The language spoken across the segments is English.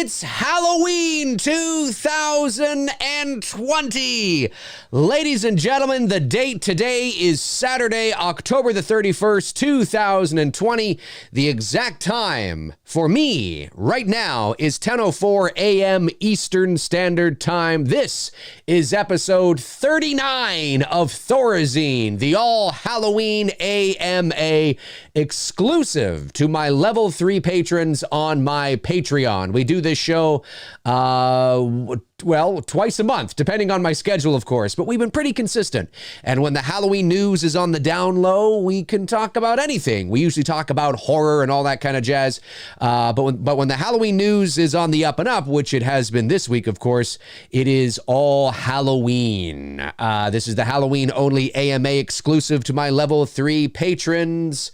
It's Halloween 2020. Ladies and gentlemen, the date today is Saturday, October the 31st, 2020. The exact time for me right now is 10:04 a.m. Eastern Standard Time. This is episode 39 of THORAZINE, the all Halloween AMA exclusive to my level 3 patrons on my Patreon. We do this show, twice a month, depending on my schedule, of course, but we've been pretty consistent. And when the Halloween news is on the down low, we can talk about anything. We usually talk about horror and all that kind of jazz. But when the Halloween news is on the up and up, which it has been this week, of course, it is all Halloween. This is the Halloween only AMA exclusive to my level 3 patrons.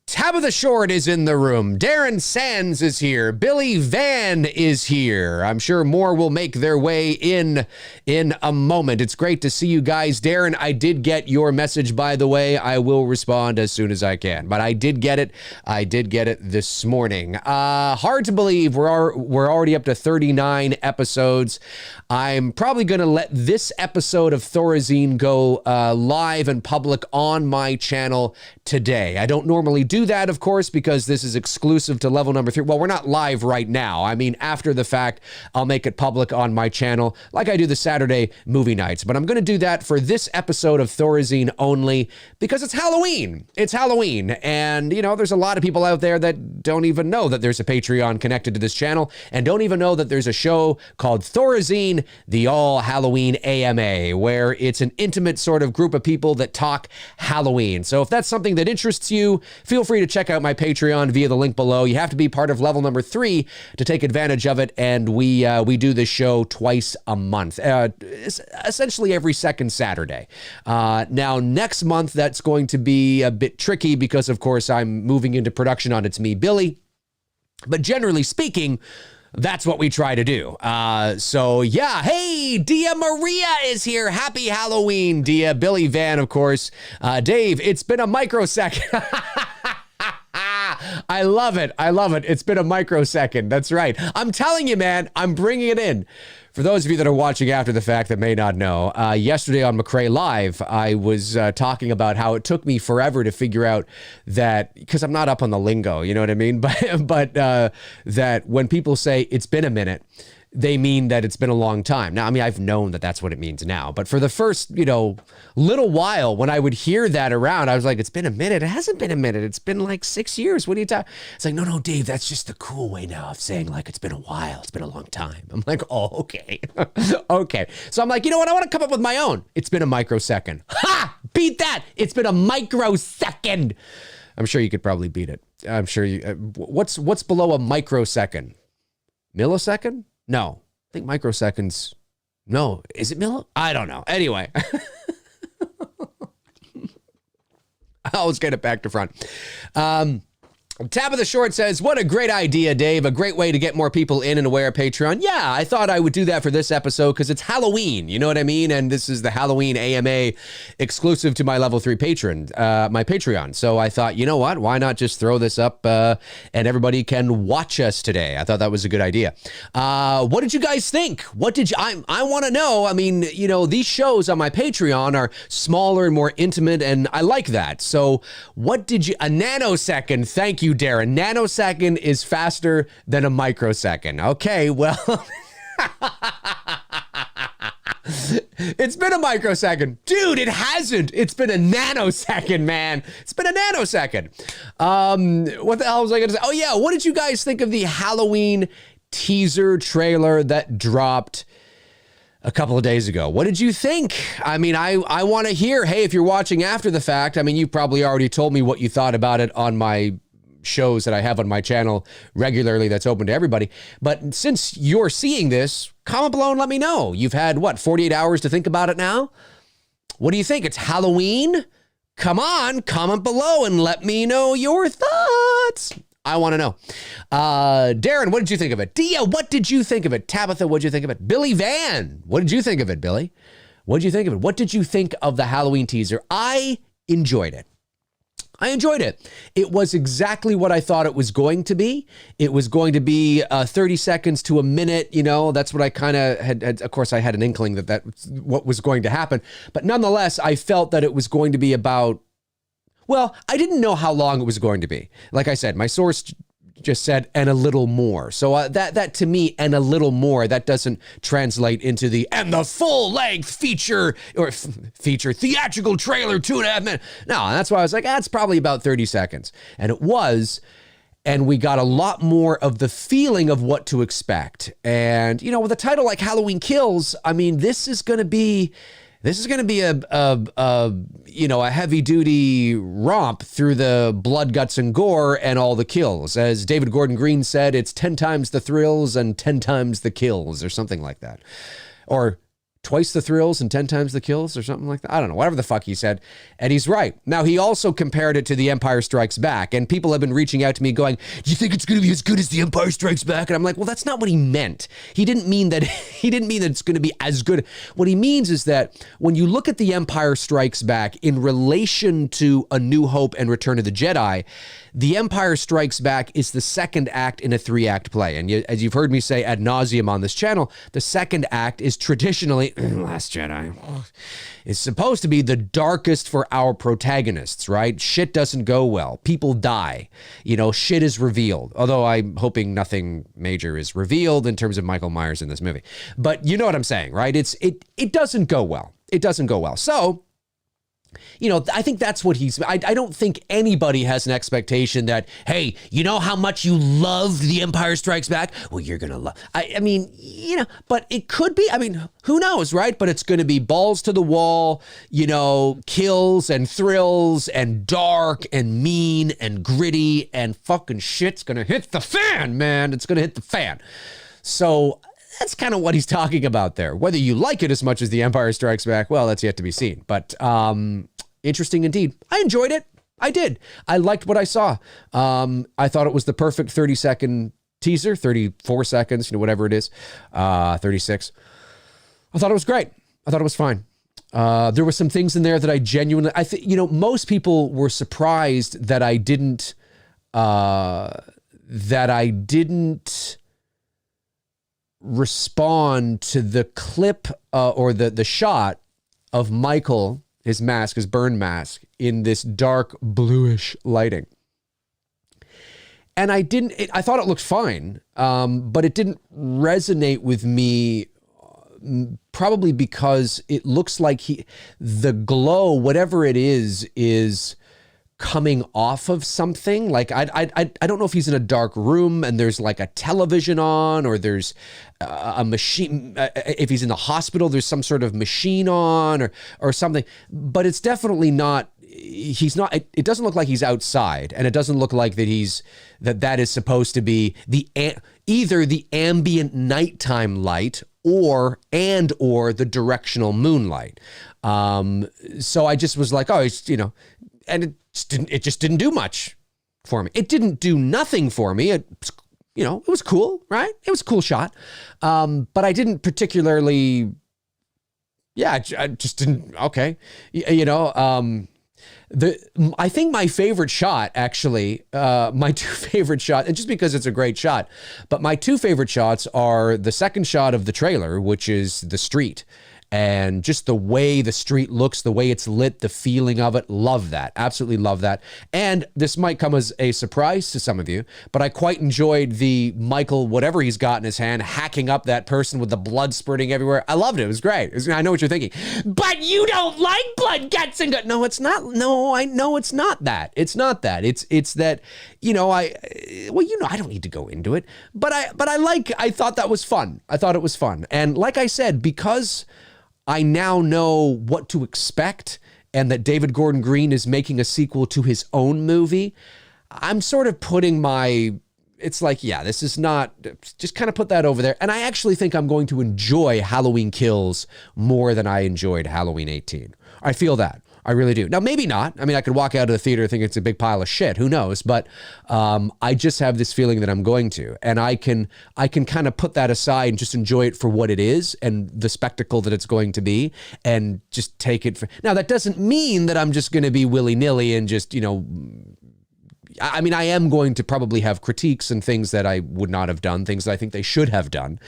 Tabitha Short is in the room. Darren Sands is here. Billy Van is here. I'm sure more will make their way in a moment. It's great to see you guys. Darren, I did get your message, by the way. I will respond as soon as I can, but I did get it. I did get it this morning. Hard to believe we're already up to 39 episodes. I'm probably going to let this episode of THORAZINE go live and public on my channel today. I don't normally do that, of course, because this is exclusive to level number 3. Well, we're not live right now. I mean, after the fact, I'll make it public on my channel like I do the Saturday movie nights. But I'm going to do that for this episode of THORAZINE only because it's Halloween. It's Halloween. And, you know, there's a lot of people out there that don't even know that there's a Patreon connected to this channel and don't even know that there's a show called THORAZINE, the All Halloween AMA, where it's an intimate sort of group of people that talk Halloween. So if that's something that interests you, feel free to check out my Patreon via the link below. You have to be part of level number 3 to take advantage of it, and we do this show twice a month, essentially every second Saturday. Now, next month, that's going to be a bit tricky because, of course, I'm moving into production on It's Me, Billy. But generally speaking, that's what we try to do. So yeah, hey, Dia Maria is here. Happy Halloween, Dia. Billy Van, of course. Dave, it's been a microsecond. I love it. I love it. It's been a microsecond. That's right. I'm telling you, man, I'm bringing it in. For those of you that are watching after the fact that may not know, yesterday on McRae Live, I was talking about how it took me forever to figure out that, because I'm not up on the lingo, you know what I mean? But that when people say it's been a minute, they mean that it's been a long time. Now, I mean, I've known that that's what it means now. But for the first, little while, when I would hear that around, I was like, it's been a minute. It hasn't been a minute. It's been like 6 years. What are you talking? It's like, no, Dave, that's just the cool way now of saying, like, it's been a while. It's been a long time. I'm like, oh, okay. Okay. So I'm like, you know what? I want to come up with my own. It's been a microsecond. Ha! Beat that. It's been a microsecond. I'm sure you could probably beat it. I'm sure you. What's below a microsecond? Millisecond? No, I think microseconds. No, is it milli? I don't know. Anyway, I always get it back to front. Tabitha Short says, what a great idea, Dave. A great way to get more people in and aware of Patreon. Yeah, I thought I would do that for this episode because it's Halloween. You know what I mean? And this is the Halloween AMA exclusive to my level 3 patron, my Patreon. So I thought, you know what? Why not just throw this up and everybody can watch us today? I thought that was a good idea. What did you guys think? I want to know. I mean, these shows on my Patreon are smaller and more intimate, and I like that. So what did you, a nanosecond, thank you, Darren. Nanosecond is faster than a microsecond. Okay, well, it's been a microsecond. Dude, it hasn't. It's been a nanosecond, man. It's been a nanosecond. What the hell was I going to say? Oh, yeah. What did you guys think of the Halloween teaser trailer that dropped a couple of days ago? What did you think? I mean, I want to hear, hey, if you're watching after the fact, I mean, you probably already told me what you thought about it on my shows that I have on my channel regularly that's open to everybody. But since you're seeing this, comment below and let me know. You've had, 48 hours to think about it now? What do you think? It's Halloween? Come on, comment below and let me know your thoughts. I want to know. Darren, what did you think of it? Dia, what did you think of it? Tabitha, what did you think of it? Billy Van, what did you think of it, Billy? What did you think of it? What did you think of the Halloween teaser? I enjoyed it. I enjoyed it. It was exactly what I thought it was going to be. It was going to be 30 seconds to a minute. You know, that's what I kind of had. Of course, I had an inkling that that's what was going to happen. But nonetheless, I felt that it was going to be about, well, I didn't know how long it was going to be. Like I said, my source just said, and a little more. So that to me, and a little more, that doesn't translate into and the full length feature theatrical trailer, 2.5 minutes. No, that's why I was like, it's probably about 30 seconds. And it was, and we got a lot more of the feeling of what to expect. And, you know, with a title like Halloween Kills, I mean, this is going to be a heavy duty romp through the blood, guts, and gore and all the kills. As David Gordon Green said, it's 10 times the thrills and 10 times the kills, or something like that. Or twice the thrills and 10 times the kills, or something like that. I don't know, whatever the fuck he said. And he's right. Now, he also compared it to The Empire Strikes Back, and people have been reaching out to me going, do you think it's going to be as good as The Empire Strikes Back? And I'm like, well, that's not what he meant. He didn't mean that it's going to be as good. What he means is that when you look at The Empire Strikes Back in relation to A New Hope and Return of the Jedi, The Empire Strikes Back is the second act in a 3-act play. And as you've heard me say ad nauseum on this channel, the second act is traditionally, Last Jedi, is supposed to be the darkest for our protagonists, right? Shit doesn't go well. People die. You know, shit is revealed. Although I'm hoping nothing major is revealed in terms of Michael Myers in this movie. But you know what I'm saying, right? It doesn't go well. It doesn't go well. So, you know, I think that's what I don't think anybody has an expectation that, hey, you know how much you love The Empire Strikes Back? Well, you're going to love, I mean, you know, but it could be, I mean, who knows, right? But it's going to be balls to the wall, you know, kills and thrills and dark and mean and gritty and fucking shit's going to hit the fan, man. It's going to hit the fan. So that's kind of what he's talking about there. Whether you like it as much as The Empire Strikes Back, well, that's yet to be seen. But interesting indeed. I enjoyed it. I did. I liked what I saw. I thought it was the perfect 30-second teaser, 34 seconds, you know, whatever it is, 36. I thought it was great. I thought it was fine. There were some things in there that I genuinely, you know, most people were surprised that I didn't respond to the clip or the shot of Michael, his mask, his burn mask, in this dark bluish lighting. And I thought it looked fine, but it didn't resonate with me, probably because it looks like the glow, whatever it is coming off of something. Like I don't know if he's in a dark room and there's like a television on, or there's a machine. If he's in the hospital, there's some sort of machine on or something. But it's definitely not. He's not. It doesn't look like he's outside, and it doesn't look like that is supposed to be either the ambient nighttime light or the directional moonlight. So I just was like, oh, it's, you know, and it just didn't do much for me. It didn't do nothing for me. It was cool, right? It was a cool shot. But I didn't particularly, I just didn't, okay. You know, I think my favorite shot, actually, my two favorite shots, and just because it's a great shot, but my two favorite shots are the second shot of the trailer, which is the street. And just the way the street looks, the way it's lit, the feeling of it. Love that. Absolutely love that. And this might come as a surprise to some of you, but I quite enjoyed the Michael, whatever he's got in his hand, hacking up that person with the blood spurting everywhere. I loved it. It was great. I know what you're thinking. But you don't like blood, guts, and guts. No, it's not. No, I know it's not that. It's not that. It's that, you know, I don't need to go into it, but I thought that was fun. I thought it was fun. And like I said, because I now know what to expect, and that David Gordon Green is making a sequel to his own movie, I'm sort of putting it's like, yeah, this is not, just kind of put that over there. And I actually think I'm going to enjoy Halloween Kills more than I enjoyed Halloween 18. I feel that. I really do. Now, maybe not. I mean, I could walk out of the theater and think it's a big pile of shit. Who knows? But I just have this feeling that I'm going to, and I can kind of put that aside and just enjoy it for what it is and the spectacle that it's going to be, and just take it for. Now, that doesn't mean that I'm just going to be willy-nilly and just, I mean, I am going to probably have critiques and things that I would not have done, things that I think they should have done.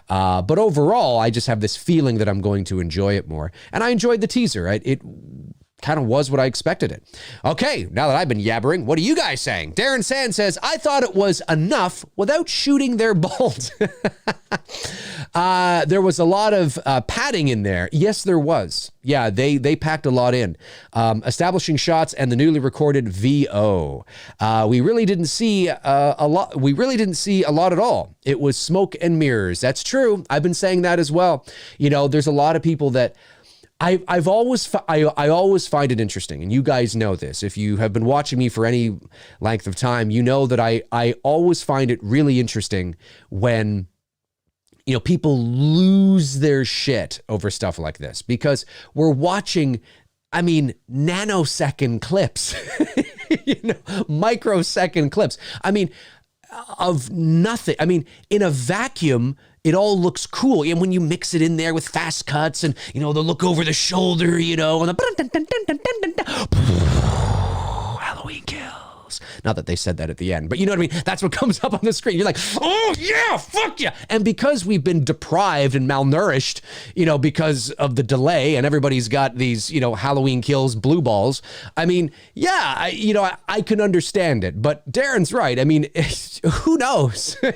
But overall, I just have this feeling that I'm going to enjoy it more. And I enjoyed the teaser. It kind of was what I expected it. Okay, now that I've been yabbering, what are you guys saying? Darren Sand says, I thought it was enough without shooting their bolt. There was a lot of padding in there. Yes, there was. Yeah, they packed a lot in. Establishing shots and the newly recorded VO. We really didn't see a lot. We really didn't see a lot at all. It was smoke and mirrors. That's true. I've been saying that as well. There's a lot of people that I always find it interesting, and you guys know this. If you have been watching me for any length of time, you know that I always find it really interesting when people lose their shit over stuff like this, because we're watching, nanosecond clips, microsecond clips. Of nothing. In a vacuum, it all looks cool. And when you mix it in there with fast cuts and, the look over the shoulder, and the Halloween Kills. Not that they said that at the end, but you know what I mean? That's what comes up on the screen. You're like, oh yeah, fuck yeah. And because we've been deprived and malnourished, because of the delay, and everybody's got these, Halloween Kills blue balls. I can understand it, but Darren's right. Who knows? I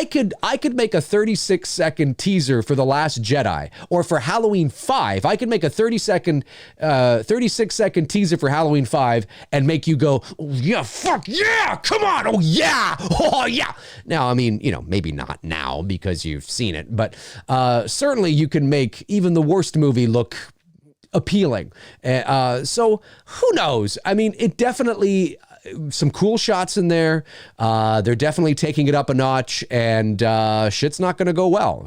could make a 36-second teaser for The Last Jedi, or for Halloween 5. I could make a 36-second teaser for Halloween 5 and make you go, oh, yeah, fuck yeah, come on, oh yeah. Now, maybe not now because you've seen it, but certainly you can make even the worst movie look appealing. So who knows? It definitely, some cool shots in there. They're definitely taking it up a notch, and shit's not going to go well.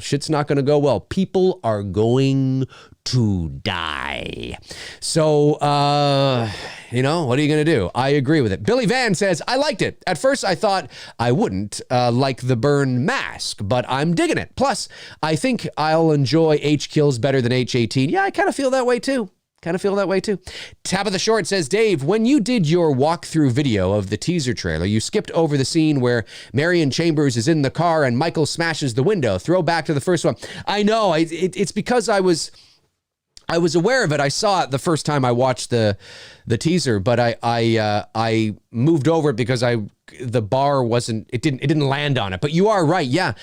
People are going to die. So, what are you going to do? I agree with it. Billy Van says, I liked it. At first, I thought I wouldn't like the burn mask, but I'm digging it. Plus, I think I'll enjoy H Kills better than H18. Yeah, I kind of feel that way too. Tabitha Short says, Dave, when you did your walkthrough video of the teaser trailer, you skipped over the scene where Marion Chambers is in the car and Michael smashes the window. Throw back to the first one. I know. It's because I was aware of it. I saw it the first time I watched the teaser, but I moved over it because the bar didn't land on it. But you are right. Yeah,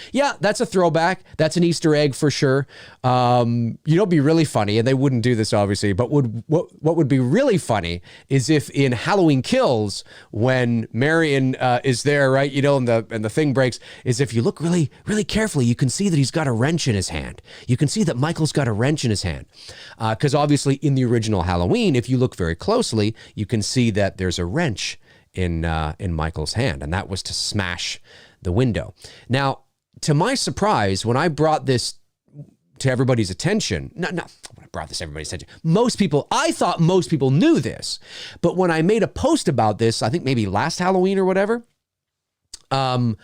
that's a throwback. That's an Easter egg for sure. It'd be really funny, and they wouldn't do this obviously, but what would be really funny is if in Halloween Kills, when Marion is there, right, and the thing breaks, is if you look really, really carefully, you can see that he's got a wrench in his hand. You can see that Michael's got a wrench in his hand. Because obviously in the original Halloween, if you look very closely, you can see that there's a wrench in Michael's hand, and that was to smash the window. Now, to my surprise, when I brought this to everybody's attention, when I brought this to everybody's attention, I thought most people knew this, but when I made a post about this, I think maybe last Halloween or whatever, I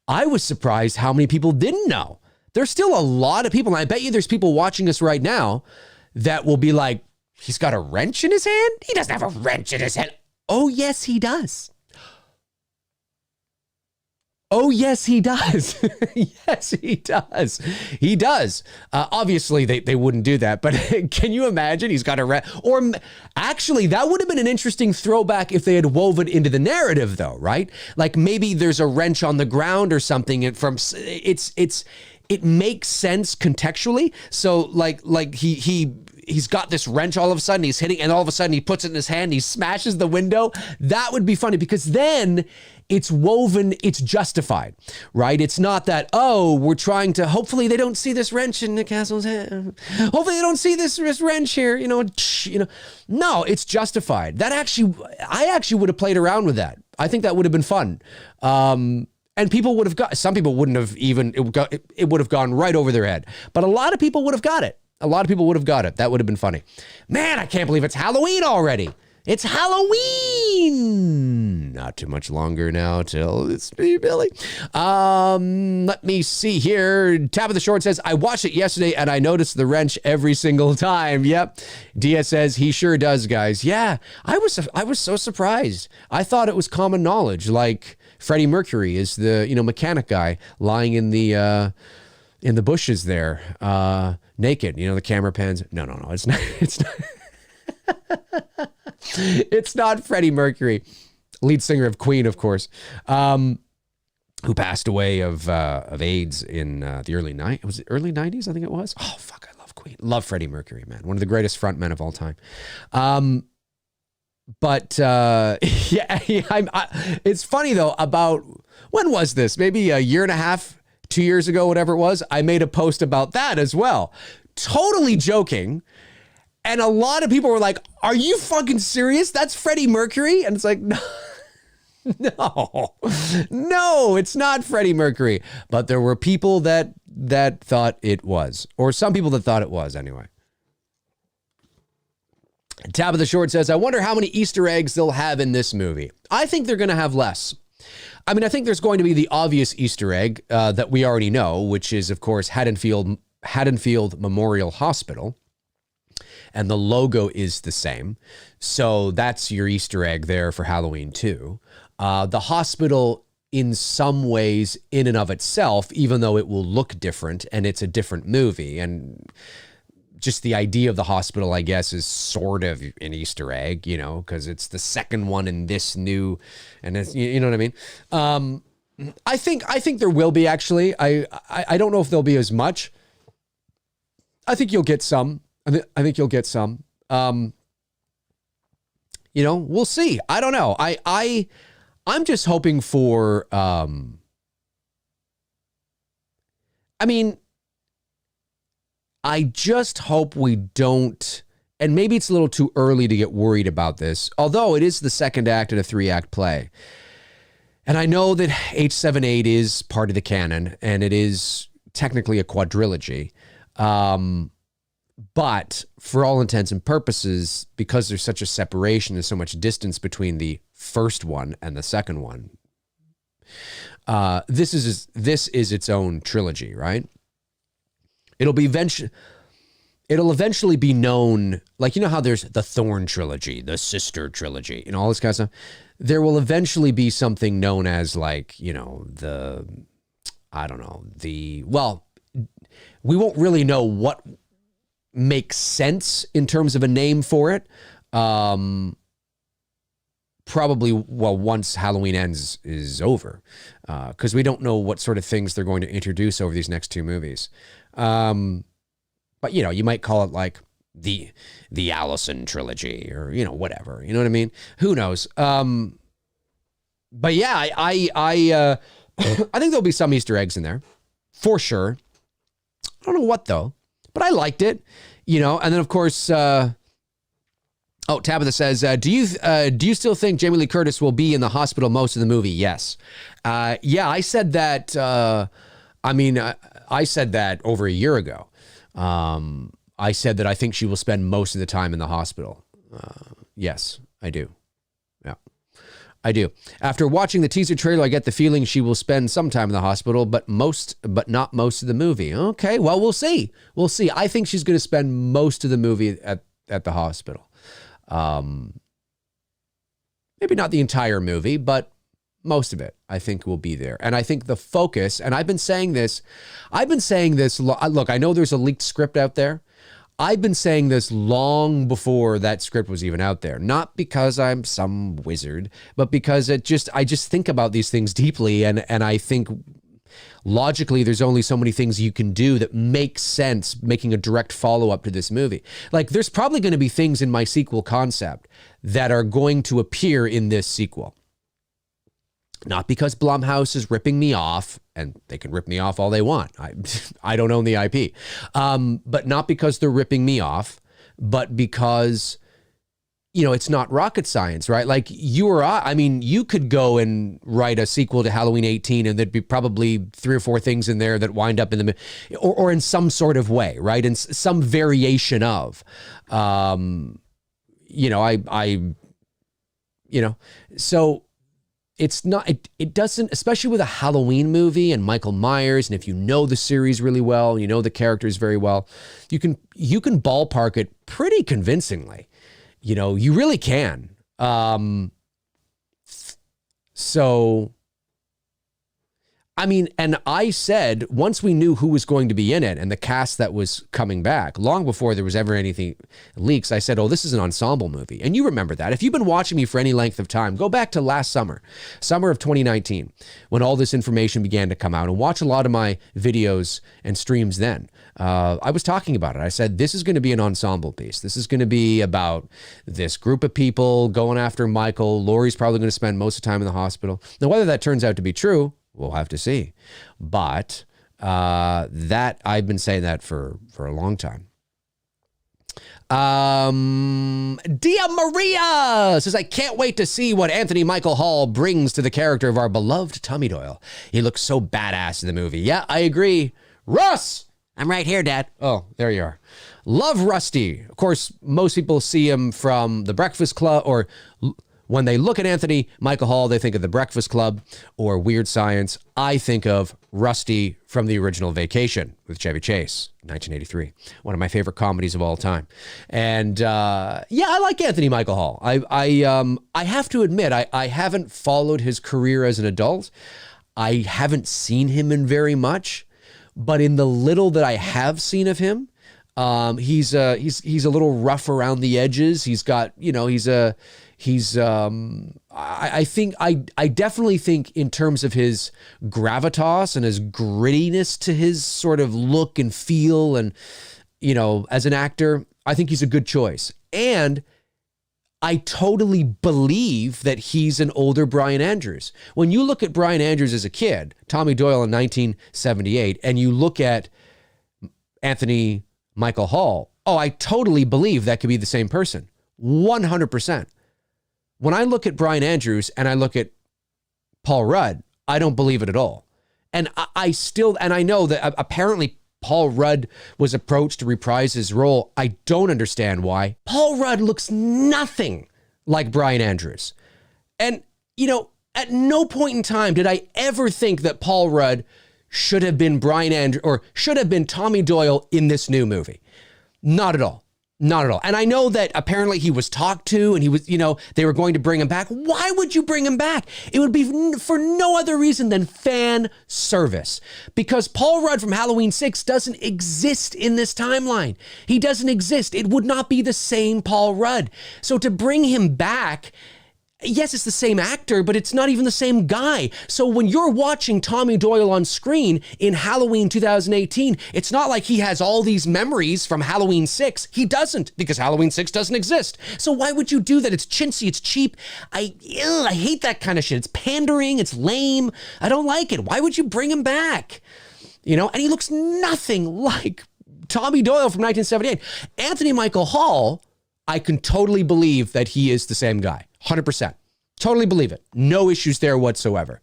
was surprised how many people didn't know. There's still a lot of people, and I bet you there's people watching us right now that will be like, he's got a wrench in his hand? He doesn't have a wrench in his hand. Oh, yes, he does. Oh, yes, he does. Yes, he does. He does. Obviously, they wouldn't do that. But can you imagine? He's got a wrench. Or actually, that would have been an interesting throwback if they had woven into the narrative, though, right? Like maybe there's a wrench on the ground or something. It makes sense contextually. So like he's got this wrench all of a sudden, he's hitting, and all of a sudden he puts it in his hand, he smashes the window. That would be funny, because then it's woven, it's justified, right? It's not that, oh, we're trying to, hopefully they don't see this wrench in Nick Castle's hand. Hopefully they don't see this wrench here, No, it's justified. I actually would have played around with that. I think that would have been fun. And people would have some people wouldn't have even, it would have gone right over their head. But a lot of people would have got it. A lot of people would have got it. That would have been funny. Man, I can't believe it's Halloween already. It's Halloween. Not too much longer now till it's me, Billy. Let me see here. Tab of the Short says, I watched it yesterday and I noticed the wrench every single time. Yep. Dia says, he sure does, guys. Yeah, I was so surprised. I thought it was common knowledge. Like Freddie Mercury is the, mechanic guy lying in the bushes there, naked. The camera pans. No, it's not. It's not. It's not Freddie Mercury, lead singer of Queen, of course, who passed away of AIDS in the early 90s. Was it early 90s? I think it was. Oh, fuck, I love Queen. Love Freddie Mercury, man. One of the greatest frontmen of all time. It's funny, though, about, when was this? Maybe a year and a half, 2 years ago, whatever it was. I made a post about that as well. Totally joking. And a lot of people were like, are you fucking serious? That's Freddie Mercury? And it's like, no, it's not Freddie Mercury. But there were people that thought it was, or some people that thought it was anyway. Tab of the Short says, I wonder how many Easter eggs they'll have in this movie. I think they're going to have less. I mean, I think there's going to be the obvious Easter egg that we already know, which is, of course, Haddonfield Memorial Hospital. And the logo is the same. So that's your Easter egg there for Halloween too. The hospital, in some ways, in and of itself, even though it will look different and it's a different movie, and just the idea of the hospital, I guess, is sort of an Easter egg, because it's the second one in this new, and it's, you know what I mean? I think there will be, actually. I don't know if there'll be as much. I think you'll get some. I think you'll get some. We'll see. I don't know. I'm just hoping for. I just hope we don't. And maybe it's a little too early to get worried about this, although it is the second act in a 3-act play. And I know that H78 is part of the canon, and it is technically a quadrilogy. But for all intents and purposes, because there's such a separation and so much distance between the first one and the second one, this is its own trilogy, right? It'll eventually be known, like, how there's the Thorn trilogy, the Sister trilogy, and all this kind of stuff. There will eventually be something known as, like, we won't really know what makes sense in terms of a name for it. Probably, once Halloween Ends is over, because we don't know what sort of things they're going to introduce over these next two movies. But you might call it like the Allison trilogy, or whatever. You know what I mean? Who knows? But yeah, I think there'll be some Easter eggs in there for sure. I don't know what though. But I liked it, and then of course, Tabitha says, do you still think Jamie Lee Curtis will be in the hospital most of the movie? Yes. Yeah, I said that, I said that over a year ago. I said that I think she will spend most of the time in the hospital. Yes, I do. Yeah, I do. After watching the teaser trailer, I get the feeling she will spend some time in the hospital, but not most of the movie. Okay, well, we'll see. We'll see. I think she's going to spend most of the movie at the hospital. Maybe not the entire movie, but most of it, I think, will be there. And I think the focus, and I've been saying this, look, I know there's a leaked script out there. I've been saying this long before that script was even out there. Not because I'm some wizard, but because I just think about these things deeply, and I think logically there's only so many things you can do that make sense making a direct follow-up to this movie. Like, there's probably going to be things in my sequel concept that are going to appear in this sequel. Not because Blumhouse is ripping me off, and they can rip me off all they want. I don't own the IP. But not because they're ripping me off, but because it's not rocket science, right? Like you or I mean, you could go and write a sequel to Halloween 18 and there'd be probably 3 or 4 things in there that wind up in the, or in some sort of way, right? In some variation of, so it's not, it doesn't, especially with a Halloween movie and Michael Myers, and if you know the series really well, you know the characters very well, you can ballpark it pretty convincingly. You really can. So, I mean, and I said, once we knew who was going to be in it and the cast that was coming back, long before there was ever anything leaks, I said, oh, this is an ensemble movie. And you remember that. If you've been watching me for any length of time, go back to last summer of 2019, when all this information began to come out, and watch a lot of my videos and streams then. I was talking about it. I said, this is going to be an ensemble piece. This is going to be about this group of people going after Michael. Laurie's probably going to spend most of the time in the hospital. Now, whether that turns out to be true, we'll have to see. But that I've been saying that for a long time. Dia Maria says, I can't wait to see what Anthony Michael Hall brings to the character of our beloved Tommy Doyle. He looks so badass in the movie. Yeah, I agree. Russ! I'm right here, Dad. Oh, there you are. Love Rusty. Of course, most people see him from The Breakfast Club, or when they look at Anthony Michael Hall, they think of The Breakfast Club or Weird Science. I think of Rusty from the original Vacation with Chevy Chase, 1983. One of my favorite comedies of all time. And yeah, I like Anthony Michael Hall. I have to admit, I haven't followed his career as an adult. I haven't seen him in very much. But in the little that I have seen of him, he's a little rough around the edges. He's got, I definitely think in terms of his gravitas and his grittiness to his sort of look and feel, and, as an actor, I think he's a good choice. And I totally believe that he's an older Brian Andrews. When you look at Brian Andrews as a kid, Tommy Doyle in 1978, and you look at Anthony Michael Hall, oh, I totally believe that could be the same person. 100%. When I look at Brian Andrews and I look at Paul Rudd, I don't believe it at all. And I know that apparently Paul Rudd was approached to reprise his role. I don't understand why. Paul Rudd looks nothing like Brian Andrews. And, at no point in time did I ever think that Paul Rudd should have been Brian Andrews or should have been Tommy Doyle in this new movie. Not at all. Not at all. And I know that apparently he was talked to and he was, they were going to bring him back. Why would you bring him back? It would be for no other reason than fan service. Because Paul Rudd from Halloween 6 doesn't exist in this timeline. He doesn't exist. It would not be the same Paul Rudd. So to bring him back, yes, it's the same actor, but it's not even the same guy. So when you're watching Tommy Doyle on screen in Halloween 2018, it's not like he has all these memories from Halloween 6. He doesn't, because Halloween 6 doesn't exist. So why would you do that? It's chintzy, it's cheap. I hate that kind of shit. It's pandering, it's lame. I don't like it. Why would you bring him back? And he looks nothing like Tommy Doyle from 1978. Anthony Michael Hall, I can totally believe that he is the same guy. 100%. Totally believe it. No issues there whatsoever.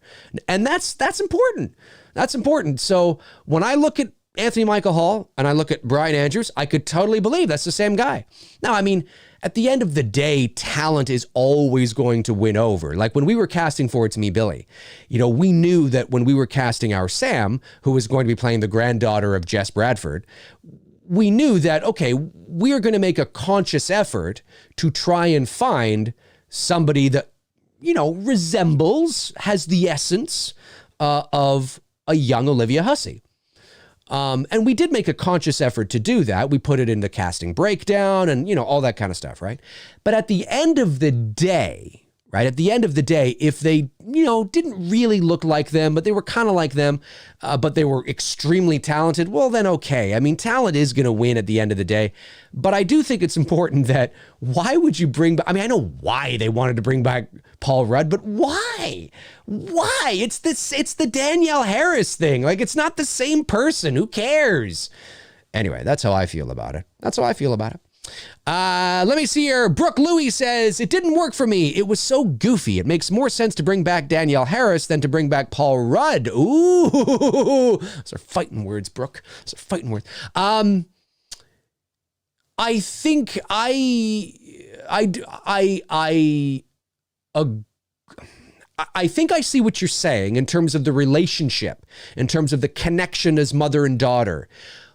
And that's important. That's important. So when I look at Anthony Michael Hall and I look at Brian Andrews, I could totally believe that's the same guy. Now, I mean, at the end of the day, talent is always going to win over. Like when we were casting for It's Me, Billy, we knew that when we were casting our Sam, who was going to be playing the granddaughter of Jess Bradford, we knew that, okay, we are going to make a conscious effort to try and find somebody that, resembles, has the essence of a young Olivia Hussey. And we did make a conscious effort to do that. We put it in the casting breakdown and, all that kind of stuff, right? But at the end of the day, if they, didn't really look like them, but they were kind of like them, but they were extremely talented, well, then okay. I mean, talent is going to win at the end of the day. But I do think it's important that why would you bring back, I know why they wanted to bring back Paul Rudd, but why? Why? It's the Danielle Harris thing. Like, it's not the same person. Who cares? Anyway, that's how I feel about it. Let me see here. Brooke Louie says, it didn't work for me. It was so goofy. It makes more sense to bring back Danielle Harris than to bring back Paul Rudd. Ooh, those are fighting words, Brooke. Those are fighting words. I think I think I see what you're saying in terms of the relationship, in terms of the connection as mother and daughter.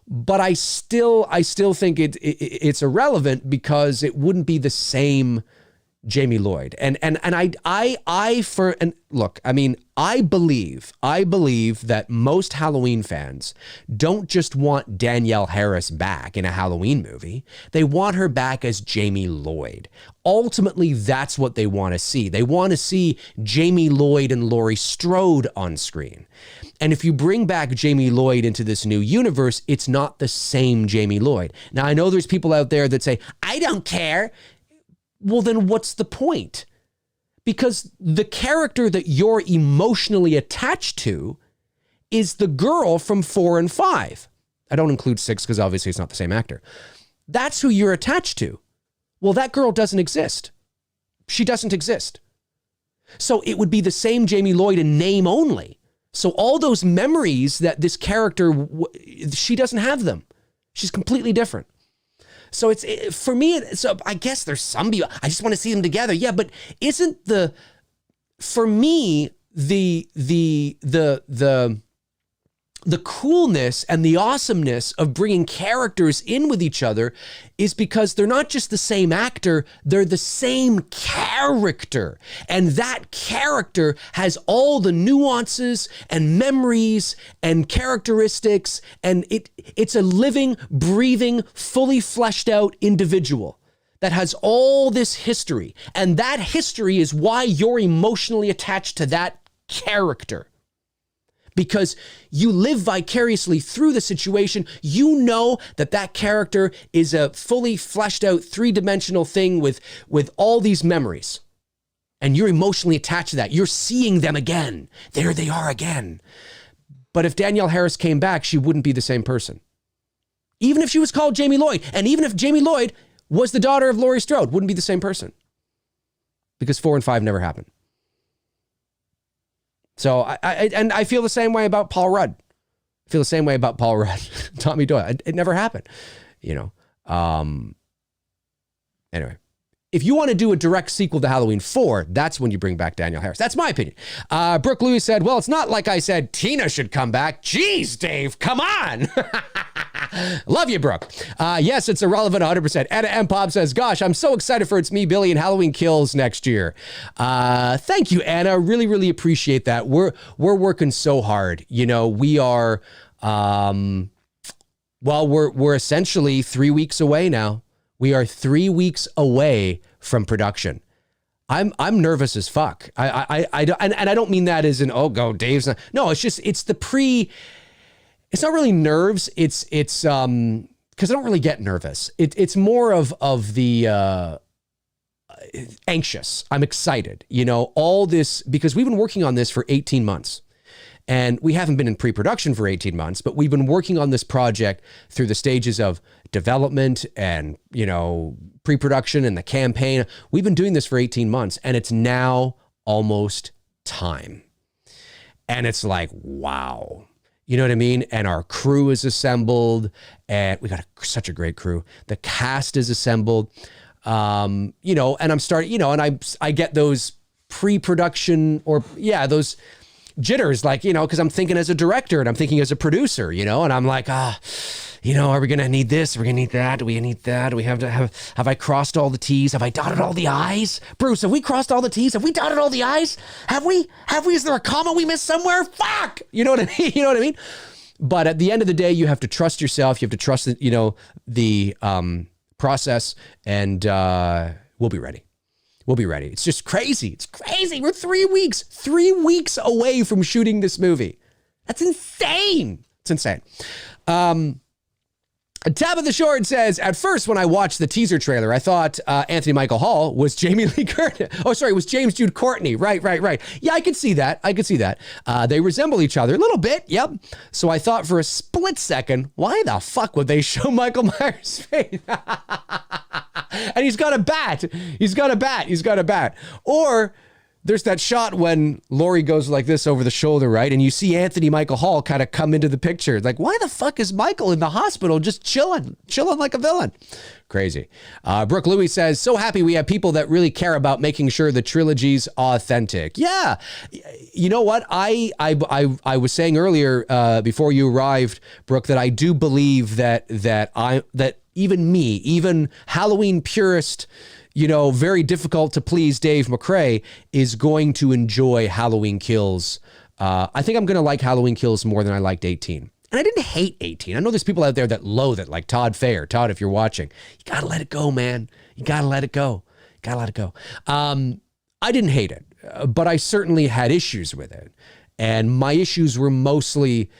But I still think it's irrelevant because it wouldn't be the same Jamie Lloyd. And look, I mean, I believe that most Halloween fans don't just want Danielle Harris back in a Halloween movie. They want her back as Jamie Lloyd. Ultimately, that's what they want to see. They want to see Jamie Lloyd and Laurie Strode on screen. And if you bring back Jamie Lloyd into this new universe, it's not the same Jamie Lloyd. Now, I know there's people out there that say, I don't care. Well, then what's the point? Because the character that you're emotionally attached to is the girl from 4 and 5. I don't include 6 because obviously it's not the same actor. That's who you're attached to. Well, that girl doesn't exist. She doesn't exist. So it would be the same Jamie Lloyd in name only. So all those memories that this character, she doesn't have them. She's completely different. So for me, so I guess there's some people, I just want to see them together. Yeah, but isn't for me, the coolness and the awesomeness of bringing characters in with each other is because they're not just the same actor, they're the same character. And that character has all the nuances and memories and characteristics, and it's a living, breathing, fully fleshed out individual that has all this history. And that history is why you're emotionally attached to that character. Because you live vicariously through the situation. You know that character is a fully fleshed out 3-dimensional thing with all these memories. And you're emotionally attached to that. You're seeing them again. There they are again. But if Danielle Harris came back, she wouldn't be the same person. Even if she was called Jamie Lloyd, and even if Jamie Lloyd was the daughter of Laurie Strode, wouldn't be the same person. Because 4 and 5 never happened. So I feel the same way about Paul Rudd. I feel the same way about Paul Rudd. Tommy Doyle. It never happened, you know. Anyway, if you want to do a direct sequel to Halloween 4, that's when you bring back Danielle Harris. That's my opinion. Brooke Lewis said, well, it's not like I said Tina should come back. Jeez, Dave, come on. Love you, Brooke. Yes, it's irrelevant 100%. Anna M. Pop says, gosh, I'm so excited for It's Me, Billy, and Halloween Kills next year. Thank you, Anna. Really, really appreciate that. We're working so hard. You know, we are, well, we're essentially 3 weeks away now. We are 3 weeks away from production. I'm nervous as fuck. I don't mean that as in, oh, go, Dave's not. No, it's just, it's not really nerves. It's because I don't really get nervous. It's more of the anxious. I'm excited, you know, all this, because we've been working on this for 18 months. And we haven't been in pre-production for 18 months, but we've been working on this project through the stages of development and, you know, pre-production and the campaign. We've been doing this for 18 months, and it's now almost time. And it's like, wow. You know what I mean? And our crew is assembled, and we got such a great crew. The cast is assembled, you know, and I'm starting, you know, and I get those pre-production those jitters, like, you know, because I'm thinking as a director and I'm thinking as a producer, you know, and I'm like, you know, are we going to need this? Are we going to need that? Do we need that? Do we have I crossed all the T's? Have I dotted all the I's? Bruce, have we crossed all the T's? Have we dotted all the I's? Have we? Is there a comma we missed somewhere? Fuck! You know what I mean? You know what I mean? But at the end of the day, you have to trust yourself. You have to trust, you know, the process, and we'll be ready. We'll be ready. It's just crazy. It's crazy. We're 3 weeks away from shooting this movie. That's insane. It's insane. Tabitha Short says, at first when I watched the teaser trailer, I thought Anthony Michael Hall was Jamie Lee Curtis. Oh, sorry, it was James Jude Courtney. Right. Yeah, I could see that. They resemble each other a little bit. Yep. So I thought for a split second, why the fuck would they show Michael Myers' face? And he's got a bat. Or there's that shot when Laurie goes like this over the shoulder, right? And you see Anthony Michael Hall kind of come into the picture. Like, why the fuck is Michael in the hospital just chilling like a villain? Crazy. Brooke Louie says, so happy we have people that really care about making sure the trilogy's authentic. Yeah. You know what? I was saying earlier before you arrived, Brooke, that I do believe that even Halloween purist, very difficult to please Dave McRae is going to enjoy Halloween Kills. I think I'm going to like Halloween Kills more than I liked 18. And I didn't hate 18. I know there's people out there that loathe it, like Todd Fair. Todd, if you're watching, you got to let it go, man. You got to let it go. I didn't hate it, but I certainly had issues with it. And my issues were mostly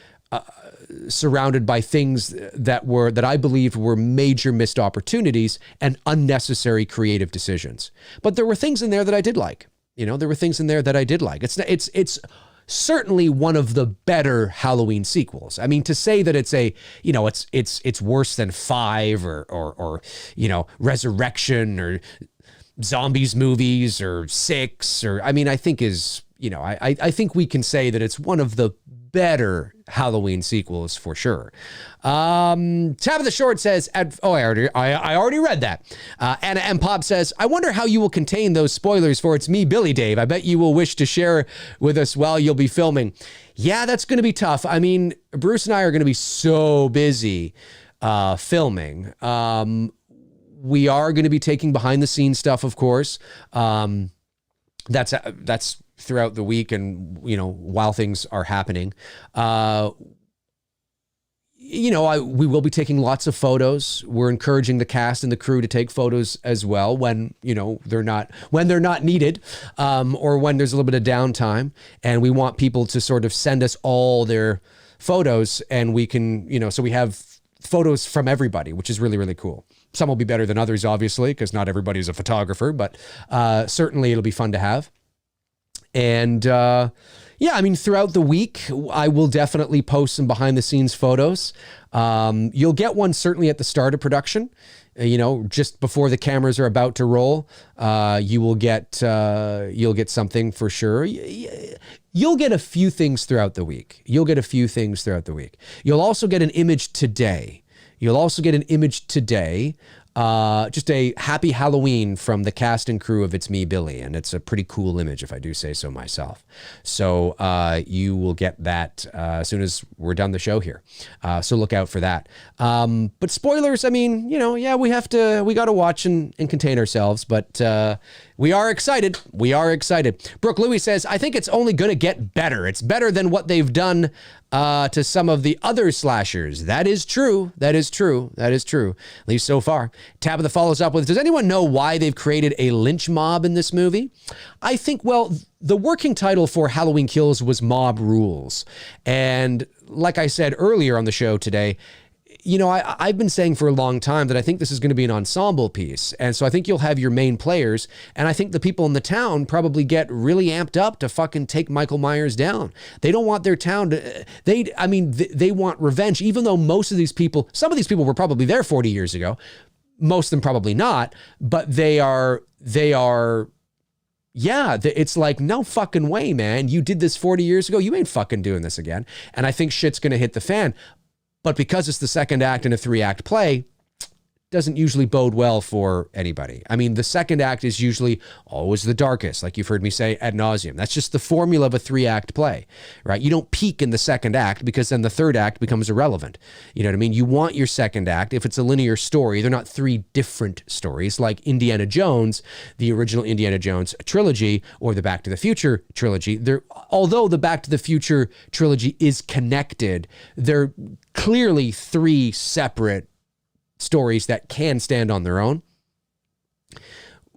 surrounded by things that I believed were major missed opportunities and unnecessary creative decisions. But there were things in there that I did like. It's certainly one of the better Halloween sequels. I mean, to say that it's worse than 5 or Resurrection or Zombies movies or 6 I think I think we can say that it's one of the better Halloween sequels for sure. Tabitha Short says, I already read that. Anna M. Pop says, I wonder how you will contain those spoilers for It's Me, Billy Dave. I bet you will wish to share with us while you'll be filming. Yeah, that's going to be tough. I mean, Bruce and I are going to be so busy filming. We are going to be taking behind the scenes stuff, of course. That's throughout the week and, while things are happening. We will be taking lots of photos. We're encouraging the cast and the crew to take photos as well when they're not needed, or when there's a little bit of downtime. And we want people to sort of send us all their photos, and we can, so we have photos from everybody, which is really, really cool. Some will be better than others, obviously, because not everybody's a photographer, but certainly it'll be fun to have. And throughout the week, I will definitely post some behind the scenes photos. You'll get one certainly at the start of production, just before the cameras are about to roll. You'll get something for sure. You'll get a few things throughout the week. You'll also get an image today. Just a happy Halloween from the cast and crew of It's Me, Billy. And it's a pretty cool image, if I do say so myself. So you will get that as soon as we're done the show here. So look out for that. But spoilers, we got to watch and contain ourselves. But we are excited. Brooke Louie says, I think it's only going to get better. It's better than what they've done to some of the other slashers. That is true. At least so far. Tabitha follows up with, does anyone know why they've created a lynch mob in this movie? I think, the working title for Halloween Kills was Mob Rules. And like I said earlier on the show today, I've been saying for a long time that I think this is going to be an ensemble piece. And so I think you'll have your main players. And I think the people in the town probably get really amped up to fucking take Michael Myers down. They don't want their town to, they want revenge, even though some of these people were probably there 40 years ago. Most of them probably not, but it's like, no fucking way, man. You did this 40 years ago. You ain't fucking doing this again. And I think shit's going to hit the fan. But because it's the second act in a 3-act play, doesn't usually bode well for anybody. I mean, the second act is usually always the darkest, like you've heard me say ad nauseum. That's just the formula of a 3-act play, right? You don't peak in the second act because then the third act becomes irrelevant. You know what I mean? You want your second act. If it's a linear story, they're not 3 different stories like Indiana Jones, the original Indiana Jones trilogy, or the Back to the Future trilogy. Although the Back to the Future trilogy is connected, they're clearly 3 separate stories that can stand on their own.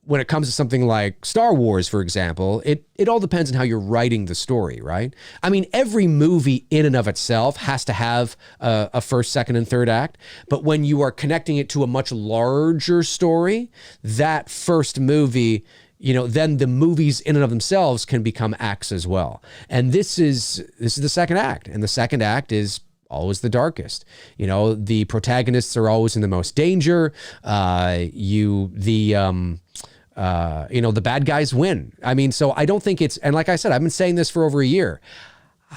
when it comes to something like Star Wars, for example, it all depends on how you're writing the story, right? I mean, every movie in and of itself has to have a first, second, and third act. But when you are connecting it to a much larger story, that first movie, then the movies in and of themselves can become acts as well. And this is the second act. And the second act is always the darkest. The protagonists are always in the most danger. The bad guys win. I mean, so I don't think and like I said, I've been saying this for over a year.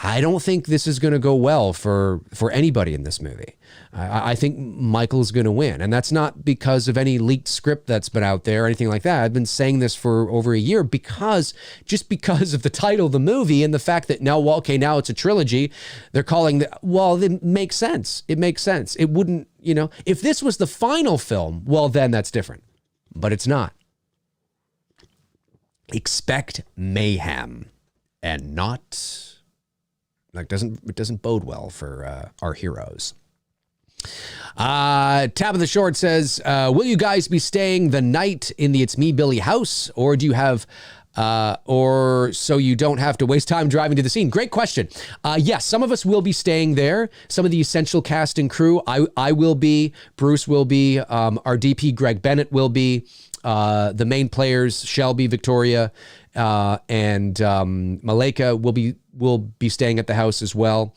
I don't think this is going to go well for anybody in this movie. I think Michael's going to win. And that's not because of any leaked script that's been out there or anything like that. I've been saying this for over a year because of the title of the movie and the fact that now it's a trilogy. They're calling it makes sense. It makes sense. It wouldn't, if this was the final film, well, then that's different. But it's not. Expect mayhem and not... It doesn't bode well for our heroes. Tab of the Short says, will you guys be staying the night in the It's Me Billy house, or do you have, or so you don't have to waste time driving to the scene? Great question. Yes, some of us will be staying there. Some of the essential cast and crew. I will be. Bruce will be. Our DP Greg Bennett will be. The main players, Shelby, Victoria, and Malika will be staying at the house as well.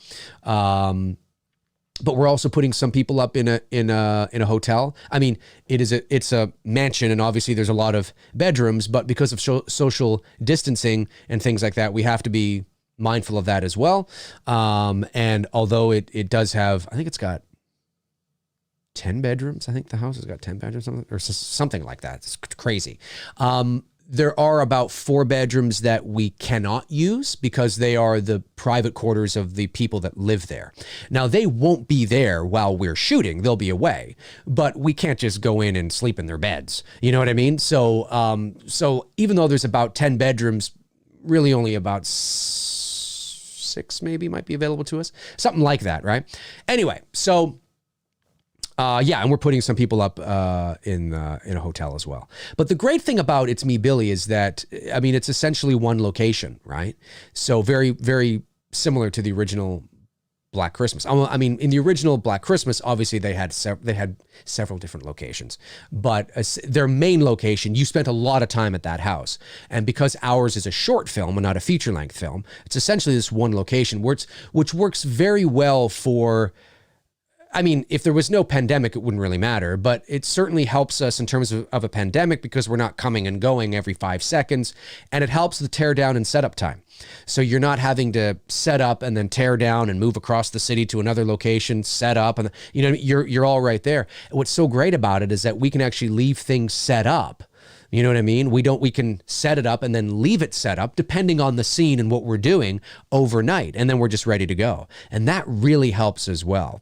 But we're also putting some people up in a hotel. I mean, it's a mansion, and obviously there's a lot of bedrooms, but because of social distancing and things like that, we have to be mindful of that as well. And although it does have, I think it's got 10 bedrooms. I think the house has got 10 bedrooms or something like that. It's crazy. There are about 4 bedrooms that we cannot use because they are the private quarters of the people that live there. Now, they won't be there while we're shooting. They'll be away, but we can't just go in and sleep in their beds. You know what I mean? So even though there's about 10 bedrooms, really only about 6 maybe might be available to us. Something like that, right? Anyway, so... and we're putting some people up in a hotel as well. But the great thing about It's Me Billy is that, I mean, it's essentially one location, right? So very, very similar to the original Black Christmas. I mean, in the original Black Christmas, obviously they had several different locations, but their main location, you spent a lot of time at that house. And because ours is a short film and not a feature-length film, it's essentially this one location which works very well for... I mean, if there was no pandemic, it wouldn't really matter, but it certainly helps us in terms of a pandemic because we're not coming and going every 5 seconds, and it helps the tear down and setup time. So you're not having to set up and then tear down and move across the city to another location, set up, and you're all right there. What's so great about it is that we can actually leave things set up. You know what I mean? We can set it up and then leave it set up depending on the scene and what we're doing overnight. And then we're just ready to go. And that really helps as well.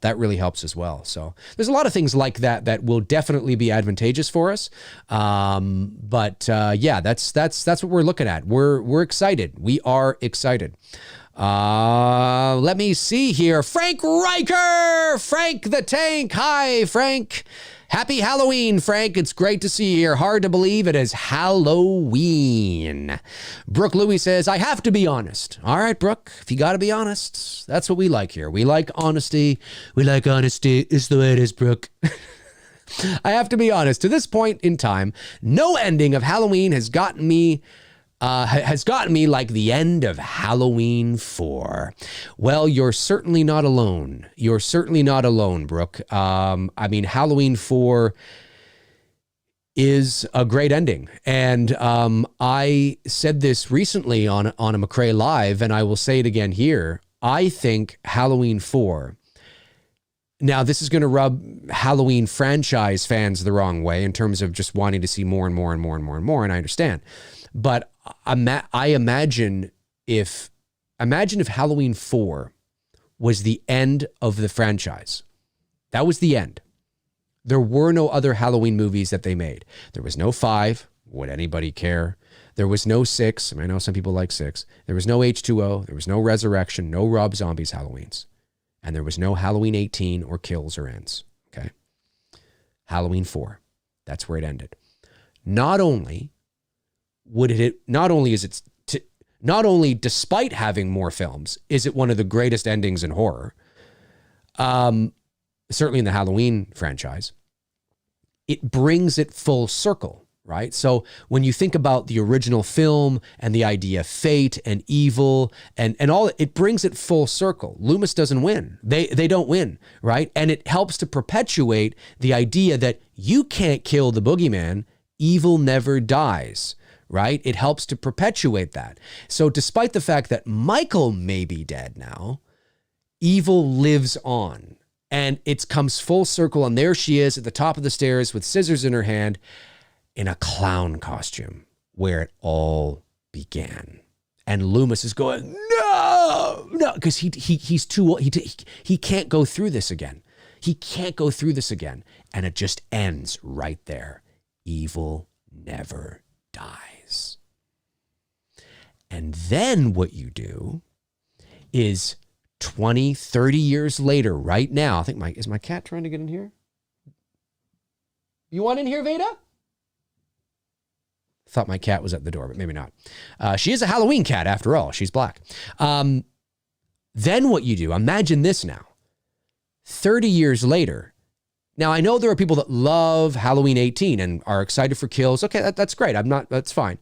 So there's a lot of things like that will definitely be advantageous for us. But that's what we're looking at. We're excited. We are excited. Let me see here. Frank Riker, Frank the Tank. Hi, Frank. Happy Halloween, Frank. It's great to see you here. Hard to believe it is Halloween. Brooke Louie says, I have to be honest. All right, Brooke, if you got to be honest, that's what we like here. We like honesty. We like honesty. It's the way it is, Brooke. I have to be honest. To this point in time, no ending of Halloween has gotten me like the end of Halloween 4. Well, you're certainly not alone. You're certainly not alone, Brooke. I mean, Halloween 4 is a great ending. And I said this recently on a McRae Live, and I will say it again here. I think Halloween 4... Now, this is going to rub Halloween franchise fans the wrong way in terms of just wanting to see more and more and more and more and more, and I understand. But I imagine if Halloween 4 was the end of the franchise. That was the end. There were no other Halloween movies that they made. There was no 5. Would anybody care? There was no 6. I know some people like 6. There was no H2O. There was no Resurrection, no Rob Zombie's Halloweens. And there was no Halloween 18 or Kills or Ends. Okay. Halloween 4. That's where it ended. Not only not only despite having more films, is it one of the greatest endings in horror, certainly in the Halloween franchise. It brings it full circle, right? So when you think about the original film and the idea of fate and evil and all, it brings it full circle. Loomis doesn't win. They don't win, right? And it helps to perpetuate the idea that you can't kill the boogeyman. Evil never dies, right? It helps to perpetuate that. So despite the fact that Michael may be dead now, evil lives on. And it comes full circle, and there she is at the top of the stairs with scissors in her hand in a clown costume where it all began. And Loomis is going, no, because he's too old. He can't go through this again. He can't go through this again. And it just ends right there. Evil never dies. And then what you do is 20, 30 years later, right now, I think is my cat trying to get in here? You want in here, Veda? Thought my cat was at the door, but maybe not. She is a Halloween cat after all. She's black. Then what you do, imagine this now. 30 years later. Now, I know there are people that love Halloween 18 and are excited for kills. Okay, that's great. That's fine.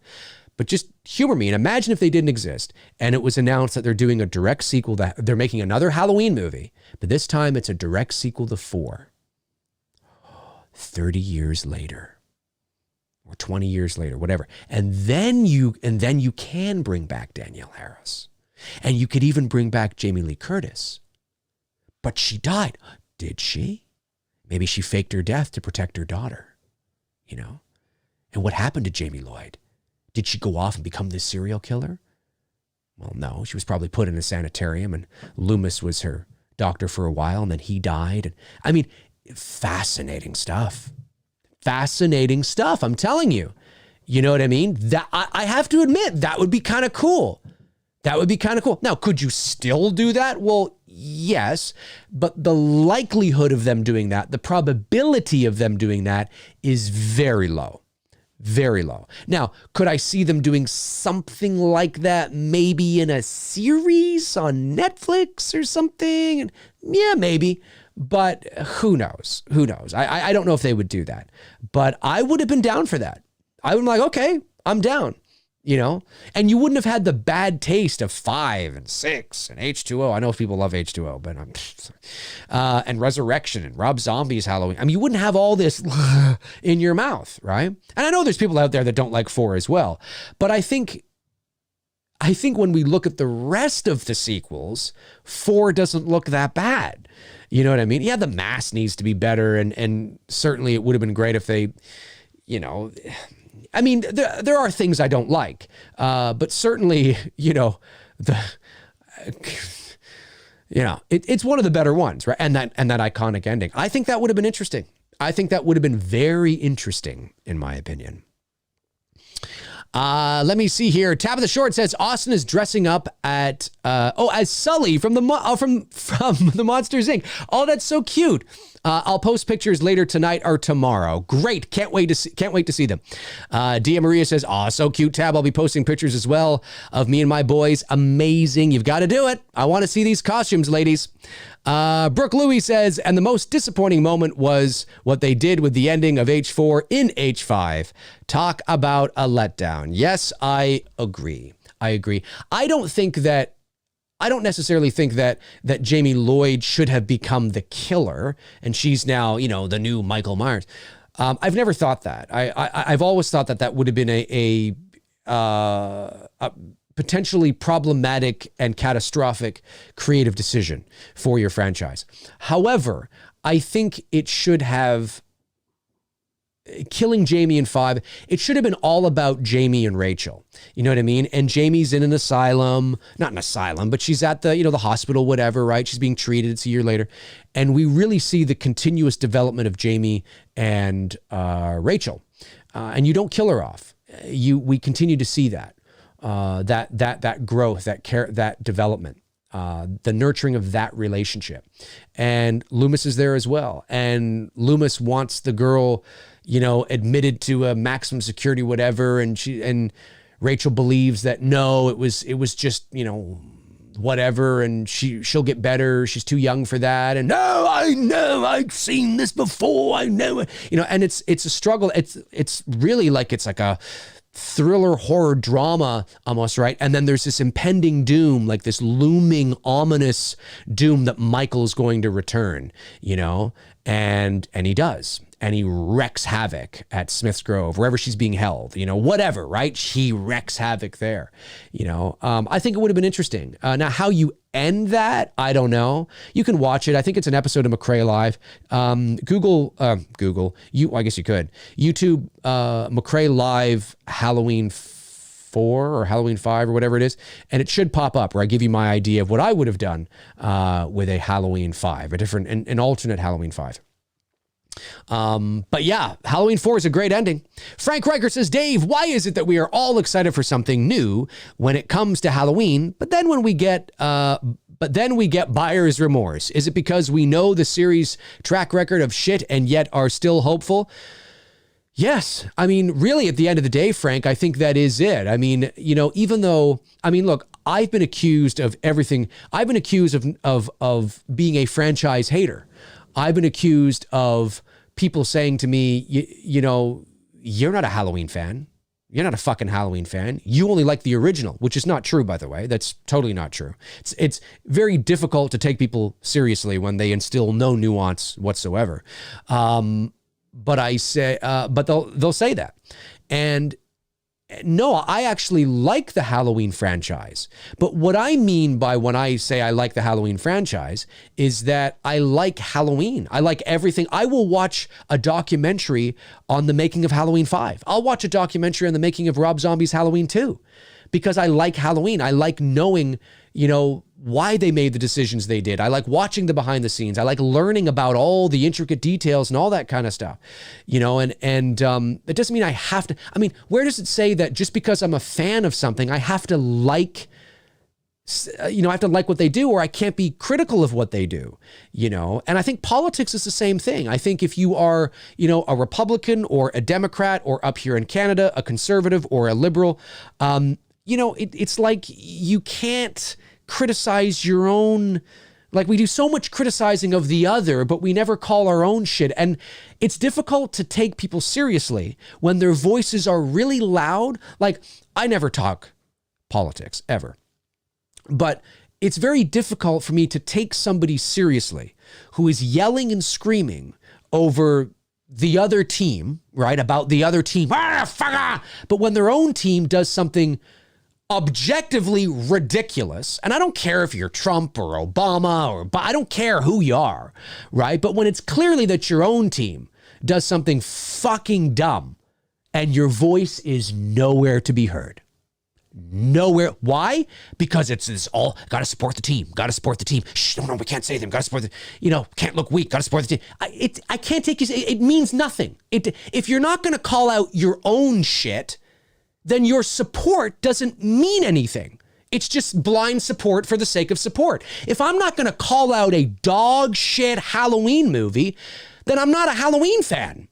But just humor me and imagine if they didn't exist and it was announced that they're doing a direct sequel, that they're making another Halloween movie, but this time it's a direct sequel to 4. 30 years later or 20 years later, whatever. And then you can bring back Danielle Harris, and you could even bring back Jamie Lee Curtis. But she died. Did she? Maybe she faked her death to protect her daughter, you know? And what happened to Jamie Lloyd? Did she go off and become this serial killer? Well, no, she was probably put in a sanitarium, and Loomis was her doctor for a while, and then he died. And I mean, fascinating stuff. Fascinating stuff, I'm telling you. You know what I mean? That I have to admit, that would be kind of cool. That would be kind of cool. Now, could you still do that? Well, yes, but the likelihood of them doing that, the probability of them doing that is very low. Very low. Now, could I see them doing something like that maybe in a series on Netflix or something? Yeah, maybe. But who knows? Who knows? I don't know if they would do that. But I would have been down for that. I would be like, okay, I'm down. You know? And you wouldn't have had the bad taste of 5 and 6 and H2O. I know people love H2O, but and Resurrection and Rob Zombie's Halloween. I mean, you wouldn't have all this in your mouth, right? And I know there's people out there that don't like 4 as well. But I think when we look at the rest of the sequels, 4 doesn't look that bad. You know what I mean? Yeah, the mask needs to be better, and certainly it would have been great if they, you know, I mean, there are things I don't like, but certainly, you know, it's one of the better ones, right? And that iconic ending. I think that would have been interesting. I think that would have been very interesting, in my opinion. Let me see here. Tabitha Short says Austin is dressing up as Sully from the Monsters Inc. Oh, that's so cute. I'll post pictures later tonight or tomorrow. Great. Can't wait to see them. Dia Maria says, so cute, Tab. I'll be posting pictures as well of me and my boys. Amazing. You've got to do it. I want to see these costumes, ladies. Brooke Louie says, and the most disappointing moment was what they did with the ending of H4 in H5. Talk about a letdown. Yes, I agree. I don't necessarily think that Jamie Lloyd should have become the killer and she's now, you know, the new Michael Myers. I've never thought that. I've always thought that would have been a potentially problematic and catastrophic creative decision for your franchise. However, I think it should have, killing Jamie in 5, it should have been all about Jamie and Rachel. You know what I mean? And Jamie's in an asylum, not an asylum, but she's at the, you know, the hospital, whatever, right? She's being treated. It's a year later. And we really see the continuous development of Jamie and Rachel. And you don't kill her off. We continue to see that. That growth, that development, the nurturing of that relationship. And Loomis is there as well. And Loomis wants the girl, you know, admitted to a maximum security, whatever. And Rachel believes that no, it was just, you know, whatever, and she'll get better. She's too young for that. And no, I know, I've seen this before. I know it. You know, and it's a struggle. It's really like, it's like a thriller horror drama almost, right? And then there's this impending doom, like this looming ominous doom that Michael's going to return, you know, and he does. And he wreaks havoc at Smith's Grove, wherever she's being held, you know, whatever, right? He wreaks havoc there, you know. I think it would have been interesting. Now, how you end that, I don't know. You can watch it. I think it's an episode of McRae Live. I guess you could. YouTube, McRae Live Halloween 4 or Halloween 5 or whatever it is. And it should pop up where I give you my idea of what I would have done with a Halloween 5, an alternate Halloween 5. But yeah, Halloween 4 is a great ending. Frank Riker says, Dave, why is it that we are all excited for something new when it comes to Halloween, but then we get buyer's remorse? Is it because we know the series track record of shit and yet are still hopeful? Yes. I mean, really, at the end of the day, Frank, I think that is it. I mean, you know, even though, I mean, look, I've been accused of everything. I've been accused of being a franchise hater. I've been accused of people saying to me, you know, you're not a Halloween fan. You're not a fucking Halloween fan. You only like the original, which is not true, by the way. That's totally not true. It's very difficult to take people seriously when they instill no nuance whatsoever. But I say, but they'll say that. And no, I actually like the Halloween franchise. But what I mean by when I say I like the Halloween franchise is that I like Halloween. I like everything. I will watch a documentary on the making of Halloween 5. I'll watch a documentary on the making of Rob Zombie's Halloween 2 because I like Halloween. I like knowing, you know, why they made the decisions they did. I like watching the behind the scenes. I like learning about all the intricate details and all that kind of stuff, you know, and it doesn't mean I have to, I mean, where does it say that just because I'm a fan of something, I have to like, you know, I have to like what they do, or I can't be critical of what they do, you know? And I think politics is the same thing. I think if you are, you know, a Republican or a Democrat, or up here in Canada, a conservative or a liberal, you know, it's like you can't criticize your own, like we do so much criticizing of the other, but we never call our own shit. And it's difficult to take people seriously when their voices are really loud. Like, I never talk politics ever, but it's very difficult for me to take somebody seriously who is yelling and screaming over the other team, right? About the other team. But when their own team does something objectively ridiculous, and I don't care if you're Trump or Obama or I don't care who you are, right? But when it's clearly that your own team does something fucking dumb and your voice is nowhere to be heard. Nowhere. Why? Because it's this all, gotta support the team, gotta support the team. Shh, no, we can't say them, gotta support the, you know, can't look weak, gotta support the team. I can't take you, it means nothing. If you're not gonna call out your own shit, then your support doesn't mean anything. It's just blind support for the sake of support. If I'm not going to call out a dog shit Halloween movie, then I'm not a Halloween fan.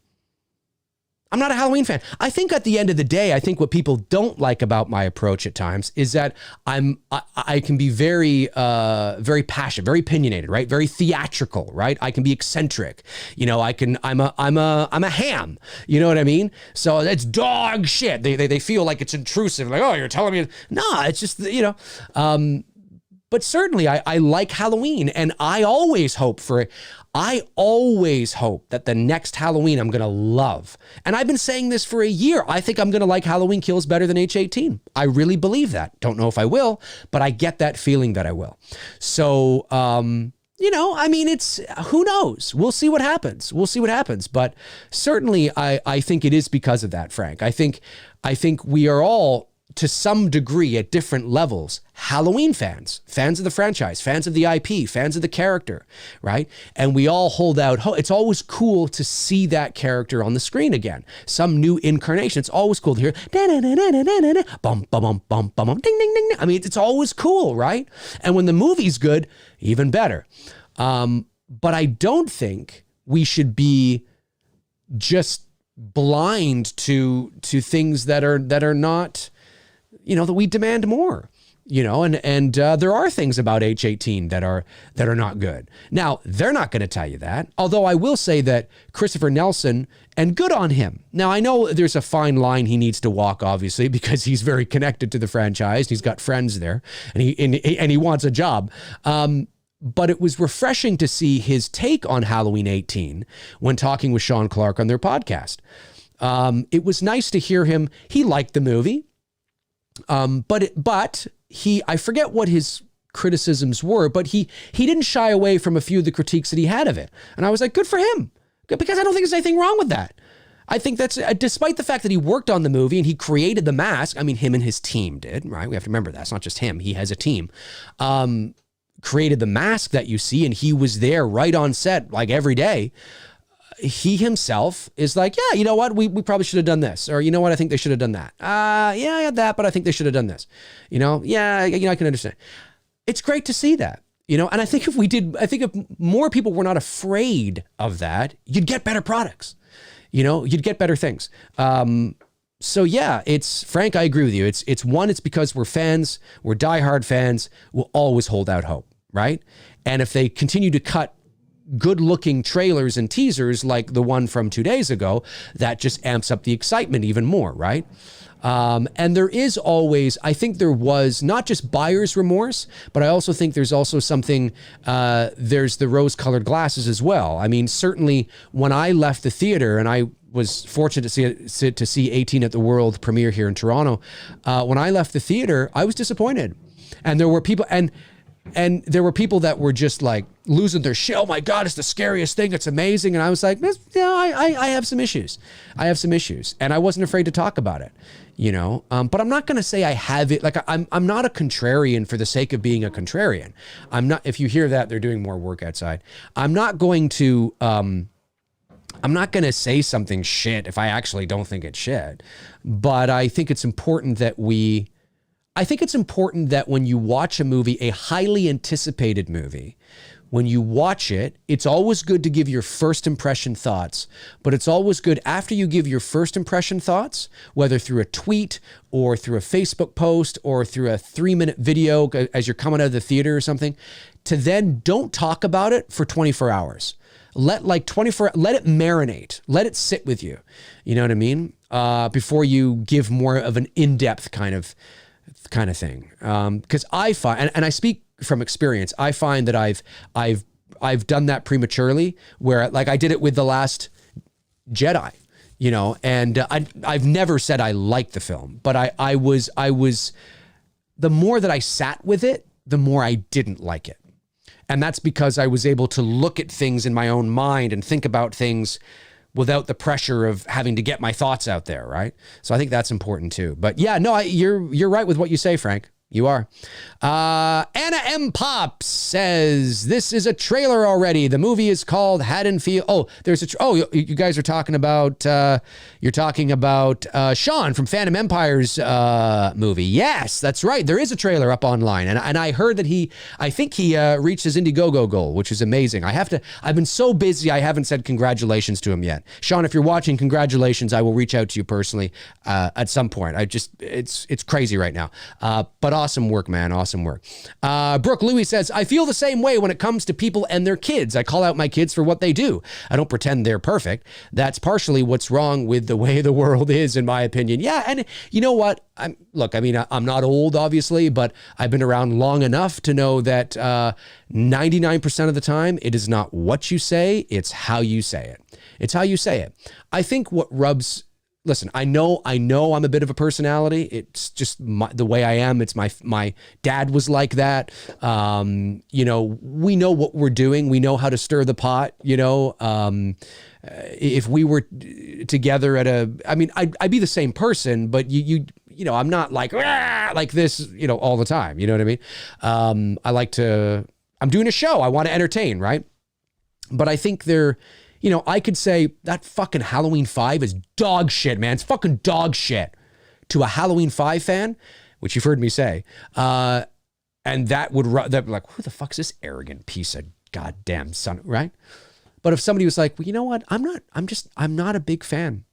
I'm not a Halloween fan. I think at the end of the day, I think what people don't like about my approach at times is that I can be very, very passionate, very opinionated, right? Very theatrical, right? I can be eccentric. You know, I'm a ham. You know what I mean? So it's dog shit. They feel like it's intrusive. Like, oh, you're telling me. No, it's just, you know, but certainly I like Halloween, and I always hope that the next Halloween I'm going to love. And I've been saying this for a year. I think I'm going to like Halloween Kills better than H18. I really believe that. Don't know if I will, but I get that feeling that I will. So, you know, I mean, who knows? We'll see what happens. But certainly I think it is because of that, Frank. I think we are all, to some degree, at different levels, Halloween fans of the franchise, fans of the IP, fans of the character, right? And we all hold out hope. It's always cool to see that character on the screen again, some new incarnation. It's always cool to hear bum bum bum bum bum ding ding ding. I mean, it's always cool, right? And when the movie's good, even better. But I don't think we should be just blind to things that are not that we demand more. And there are things about H18 that are not good. Now, they're not going to tell you that, although I will say that Christopher Nelson, and good on him. Now, I know there's a fine line he needs to walk, obviously, because he's very connected to the franchise. He's got friends there, and he wants a job. But it was refreshing to see his take on Halloween 18 when talking with Sean Clark on their podcast. It was nice to hear him. He liked the movie, but I forget what his criticisms were, but he didn't shy away from a few of the critiques that he had of it. And I was like, good for him, because I don't think there's anything wrong with that. I think that's, despite the fact that he worked on the movie and he created the mask. I mean, him and his team did, right? We have to remember that. It's not just him. He has a team. Created the mask that you see, and he was there right on set like every day. He himself is like, yeah, you know what? We probably should have done this. Or, you know what? I think they should have done that. Yeah, I had that, but I think they should have done this. Yeah, I can understand. It's great to see that, and I think if more people were not afraid of that, you'd get better products, you'd get better things. So yeah, Frank, I agree with you. It's because we're fans, we're diehard fans, we'll always hold out hope, right? And if they continue to cut good-looking trailers and teasers like the one from 2 days ago, that just amps up the excitement even more, right? And there is always, I think there was not just buyer's remorse, but I also think there's also something, there's the rose-colored glasses as well. I mean, certainly when I left the theater, and I was fortunate to see 18 at the World premiere here in Toronto, when I left the theater, I was disappointed. And there were people, and there were people that were just like losing their shit. Oh my God, it's the scariest thing. It's amazing. And I was like, I have some issues. And I wasn't afraid to talk about it, but I'm not going to say I have it. Like I'm not a contrarian for the sake of being a contrarian. I'm not, if you hear that, they're doing more work outside. I'm not going to say something shit if I actually don't think it's shit, but I think it's important that when you watch a movie, a highly anticipated movie, when you watch it, it's always good to give your first impression thoughts, but it's always good after you give your first impression thoughts, whether through a tweet or through a Facebook post or through a 3-minute video as you're coming out of the theater or something, to then don't talk about it for 24 hours. Let it marinate, let it sit with you. You know what I mean? Before you give more of an in-depth kind of thing. Because I find, and I speak from experience, I find that I've done that prematurely, where like I did it with The Last Jedi, and I've never said I liked the film, but I was, the more that I sat with it, the more I didn't like it. And that's because I was able to look at things in my own mind and think about things without the pressure of having to get my thoughts out there, right? So I think that's important too. But yeah, no, you're right with what you say, Frank. You are. Anna M. Pop says, this is a trailer already. The movie is called Haddonfield. Oh, you guys are talking about, Sean from Phantom Empire's movie. Yes, that's right. There is a trailer up online. And I heard that I think he reached his Indiegogo goal, which is amazing. I've been so busy, I haven't said congratulations to him yet. Sean, if you're watching, congratulations. I will reach out to you personally at some point. It's crazy right now. But awesome work, man. Awesome work. Brooke Louie says, I feel the same way when it comes to people and their kids. I call out my kids for what they do. I don't pretend they're perfect. That's partially what's wrong with the way the world is, in my opinion. Yeah, and you know what? I'm not old, obviously, but I've been around long enough to know that 99% of the time, it is not what you say, it's how you say it. It's how you say it. I think what rubs... Listen, I know I'm a bit of a personality. It's just the way I am. It's my dad was like that. We know what we're doing. We know how to stir the pot, if we were together I'd be the same person, but I'm not like this, all the time. You know what I mean? I'm doing a show. I want to entertain, right? But I think I could say that fucking Halloween 5 is dog shit, man. It's fucking dog shit to a Halloween 5 fan, which you've heard me say. And that would be like, who the fuck's this arrogant piece of goddamn son, right? But if somebody was like, well, you know what? I'm not a big fan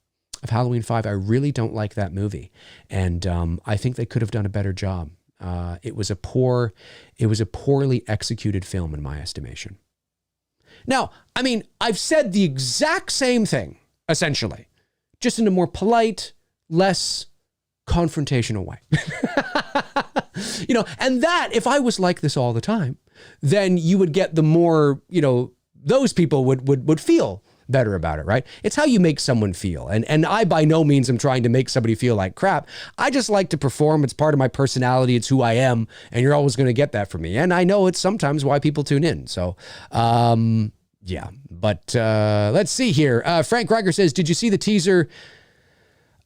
of Halloween 5. I really don't like that movie. And I think they could have done a better job. It was a poorly executed film in my estimation. Now, I mean, I've said the exact same thing, essentially, just in a more polite, less confrontational way. You know, and that, if I was like this all the time, then you would get the more, you know, those people would feel better about it, right? It's how you make someone feel. And I by no means am trying to make somebody feel like crap. I just like to perform. It's part of my personality. It's who I am. And you're always going to get that from me. And I know it's sometimes why people tune in. So, yeah. But let's see here. Frank Greiger says, did you see the teaser?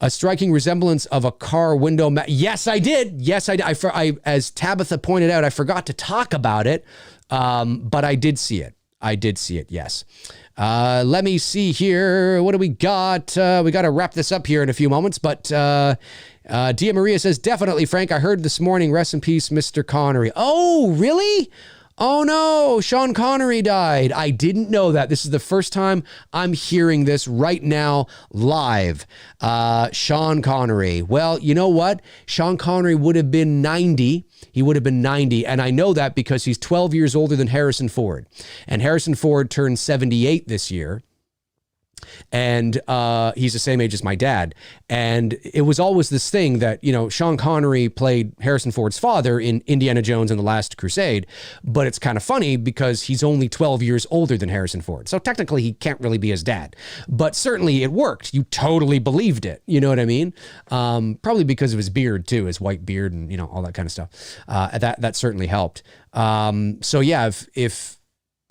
A striking resemblance of a car window. Yes, I did. Yes, I did. As Tabitha pointed out, I forgot to talk about it, but I did see it. I did see it, yes. Let me see here. What do we got? We got to wrap this up here in a few moments, but Dia Maria says, definitely, Frank. I heard this morning, rest in peace, Mr. Connery. Oh, really? Oh no, Sean Connery died. I didn't know that. This is the first time I'm hearing this right now live. Sean Connery. Well, you know what? Sean Connery would have been 90. He would have been 90. And I know that because he's 12 years older than Harrison Ford. And Harrison Ford turned 78 this year. And he's the same age as my dad. And it was always this thing that, you know, Sean Connery played Harrison Ford's father in Indiana Jones and the Last Crusade. But it's kind of funny because he's only 12 years older than Harrison Ford. So technically he can't really be his dad. But certainly it worked. You totally believed it. You know what I mean? Probably because of his beard too, his white beard and, you know, all that kind of stuff. That certainly helped. So yeah, if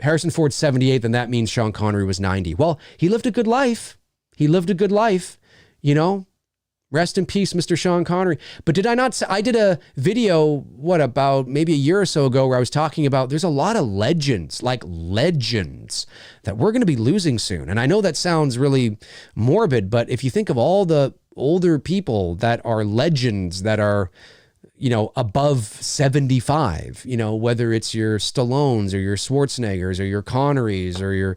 Harrison Ford's 78, then that means Sean Connery was 90. Well, he lived a good life. He lived a good life, you know. Rest in peace, Mr. Sean Connery. But did I not say, I did a video, about maybe a year or so ago where I was talking about there's a lot of legends, like legends, that we're going to be losing soon. And I know that sounds really morbid, but if you think of all the older people that are legends that are, you know, above 75, you know, whether it's your Stallones or your Schwarzeneggers or your Connerys or your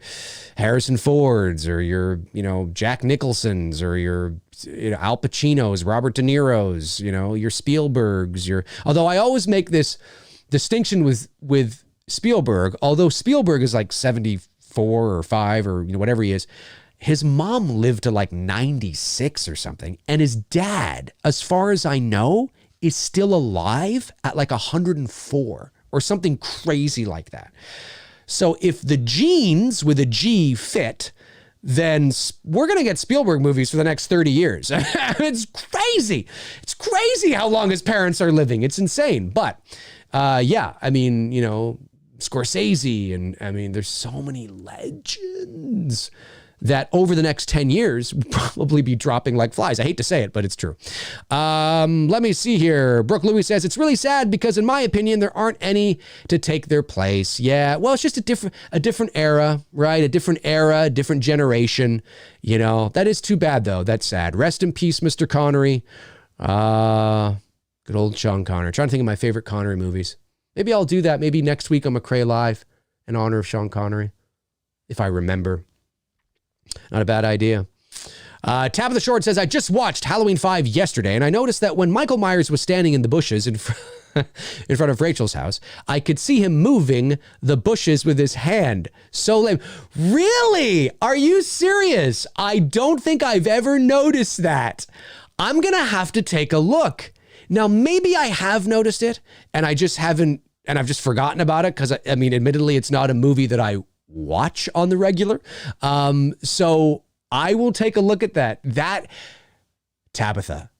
Harrison Fords or your, you know, Jack Nicholsons or your, you know, Al Pacinos, Robert De Niro's, you know, your Spielbergs, although I always make this distinction with Spielberg, although Spielberg is like 74 or 5 or, you know, whatever he is. His mom lived to like 96 or something. And his dad, as far as I know, is still alive at like 104 or something crazy like that. So if the genes with a G fit, then we're going to get Spielberg movies for the next 30 years. It's crazy. It's crazy how long his parents are living. It's insane. But yeah, I mean, you know, Scorsese and I mean, there's so many legends that over the next 10 years will probably be dropping like flies. I hate to say it, but it's true. Let me see here. Brooke Louis says, it's really sad because in my opinion, there aren't any to take their place. Yeah, well, it's just a different era, right? A different era, different generation. You know, that is too bad though. That's sad. Rest in peace, Mr. Connery. Good old Sean Connery. Trying to think of my favorite Connery movies. Maybe I'll do that. Maybe next week on McRae Live in honor of Sean Connery, if I remember. Not a bad idea. Tabitha Short says, I just watched Halloween 5 yesterday, and I noticed that when Michael Myers was standing in the bushes in front of Rachel's house, I could see him moving the bushes with his hand. So lame. Really? Are you serious? I don't think I've ever noticed that. I'm going to have to take a look. Now, maybe I have noticed it, and I just haven't, and I've just forgotten about it, because, I mean, admittedly, it's not a movie that I watch on the regular. So I will take a look at that. Tabitha,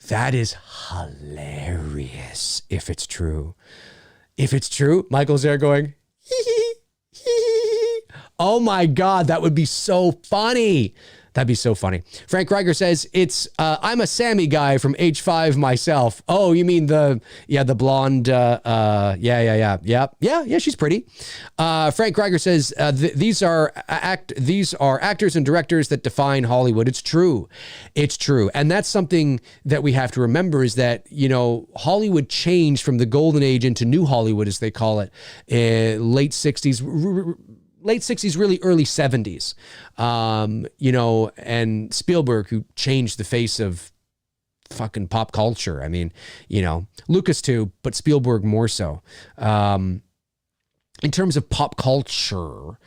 that is hilarious if it's true. If it's true, Michael's there going, hee hee, hee hee. Oh my God, that would be so funny. That'd be so funny. Frank Reiger says, I'm a Sammy guy from H5 myself. Oh, you mean the blonde, yeah, she's pretty. Frank Reiger says, these are actors and directors that define Hollywood. It's true. It's true. And that's something that we have to remember is that, you know, Hollywood changed from the golden age into new Hollywood, as they call it, late 60s, late 60s, really early 70s. You know, and Spielberg, who changed the face of fucking pop culture. I mean, you know, Lucas too, but Spielberg more so. In terms of pop culture,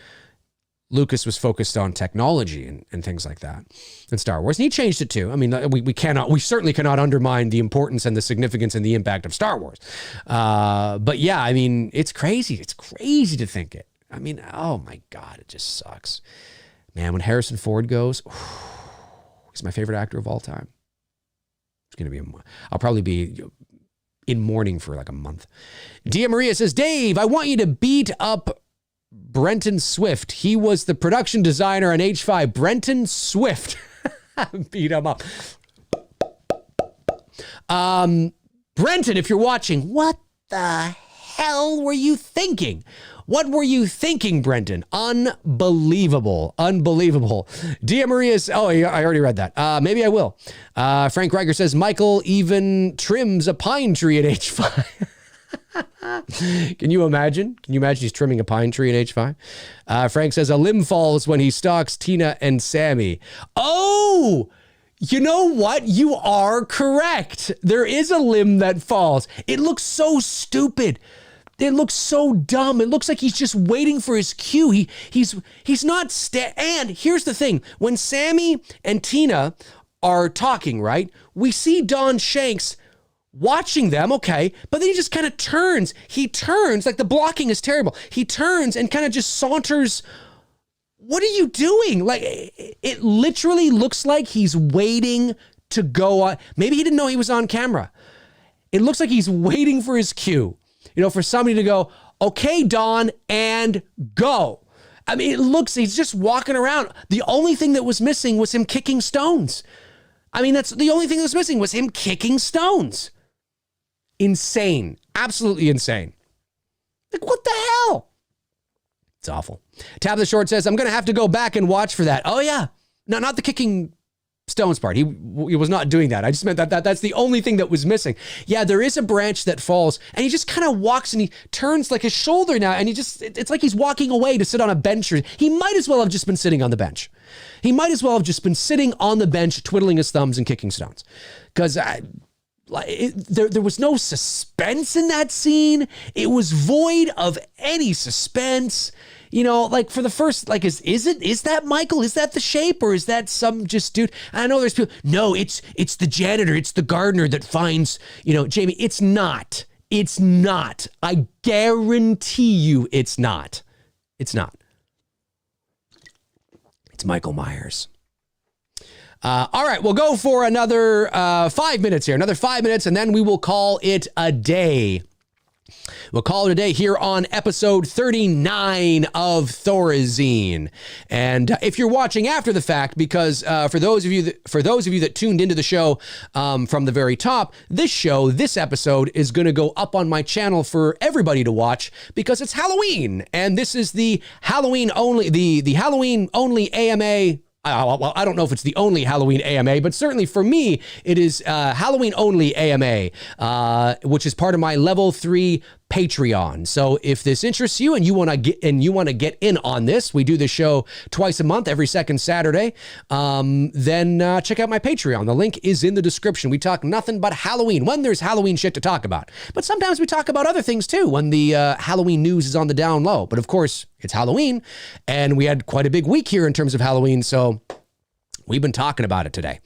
Lucas was focused on technology and things like that in Star Wars. And he changed it too. I mean, we certainly cannot undermine the importance and the significance and the impact of Star Wars. But yeah, I mean, it's crazy. It's crazy to think it. I mean, oh my God, it just sucks. Man, when Harrison Ford goes, he's my favorite actor of all time. It's going to be, I'll probably be in mourning for like a month. Dia Maria says, Dave, I want you to beat up Brenton Swift. He was the production designer on H5. Brenton Swift. Beat him up. Brenton, if you're watching, what the hell were you thinking? What were you thinking, Brenton? Unbelievable. Unbelievable. Dia Maria's, oh, I already read that. Maybe I will. Frank Reiger says, Michael even trims a pine tree at H5. Can you imagine? Can you imagine he's trimming a pine tree at H5? Frank says, a limb falls when he stalks Tina and Sammy. Oh, you know what? You are correct. There is a limb that falls. It looks so stupid. It looks so dumb. It looks like he's just waiting for his cue. He's not and here's the thing. When Sammy and Tina are talking, right? We see Don Shanks watching them, okay, but then he just kind of turns. He turns, like the blocking is terrible. He turns and kind of just saunters. What are you doing? Like, it literally looks like he's waiting to go on. Maybe he didn't know he was on camera. It looks like he's waiting for his cue. You know, for somebody to go, okay, Don, and go. I mean, it looks, he's just walking around. The only thing that was missing was him kicking stones. I mean, that's the only thing that was missing was him kicking stones. Insane. Absolutely insane. Like, what the hell? It's awful. Tab the Short says, I'm going to have to go back and watch for that. Oh, yeah. No, not the kicking stones part. He was not doing that. I just meant that's the only thing that was missing. Yeah, there is a branch that falls and he just kind of walks and he turns like his shoulder now and it's like he's walking away to sit on a bench. He might as well have just been sitting on the bench. He might as well have just been sitting on the bench, twiddling his thumbs and kicking stones. Because there was no suspense in that scene. It was void of any suspense. You know, like for the first, like, is that Michael? Is that the shape or is that some just dude? I know there's people. No, it's the janitor. It's the gardener that finds, you know, Jamie. It's not. It's not. I guarantee you it's not. It's not. It's Michael Myers. All right, we'll go for another 5 minutes here. Another 5 minutes and then we will call it a day. We'll call it a day here on episode 39 of Thorazine. And if you're watching after the fact, because for those of you that tuned into the show from the very top, this episode is going to go up on my channel for everybody to watch because it's Halloween, and this is the Halloween only, the Halloween only AMA. Well, I don't know if it's the only Halloween AMA, but certainly for me, it is Halloween only AMA, which is part of my level 3 Patreon. So if this interests you and you want to get in on this, we do the show twice a month, every second Saturday. Then check out my Patreon. The link is in the description. We talk nothing but Halloween when there's Halloween shit to talk about. But sometimes we talk about other things too when the Halloween news is on the down low. But of course, it's Halloween, and we had quite a big week here in terms of Halloween. So we've been talking about it today.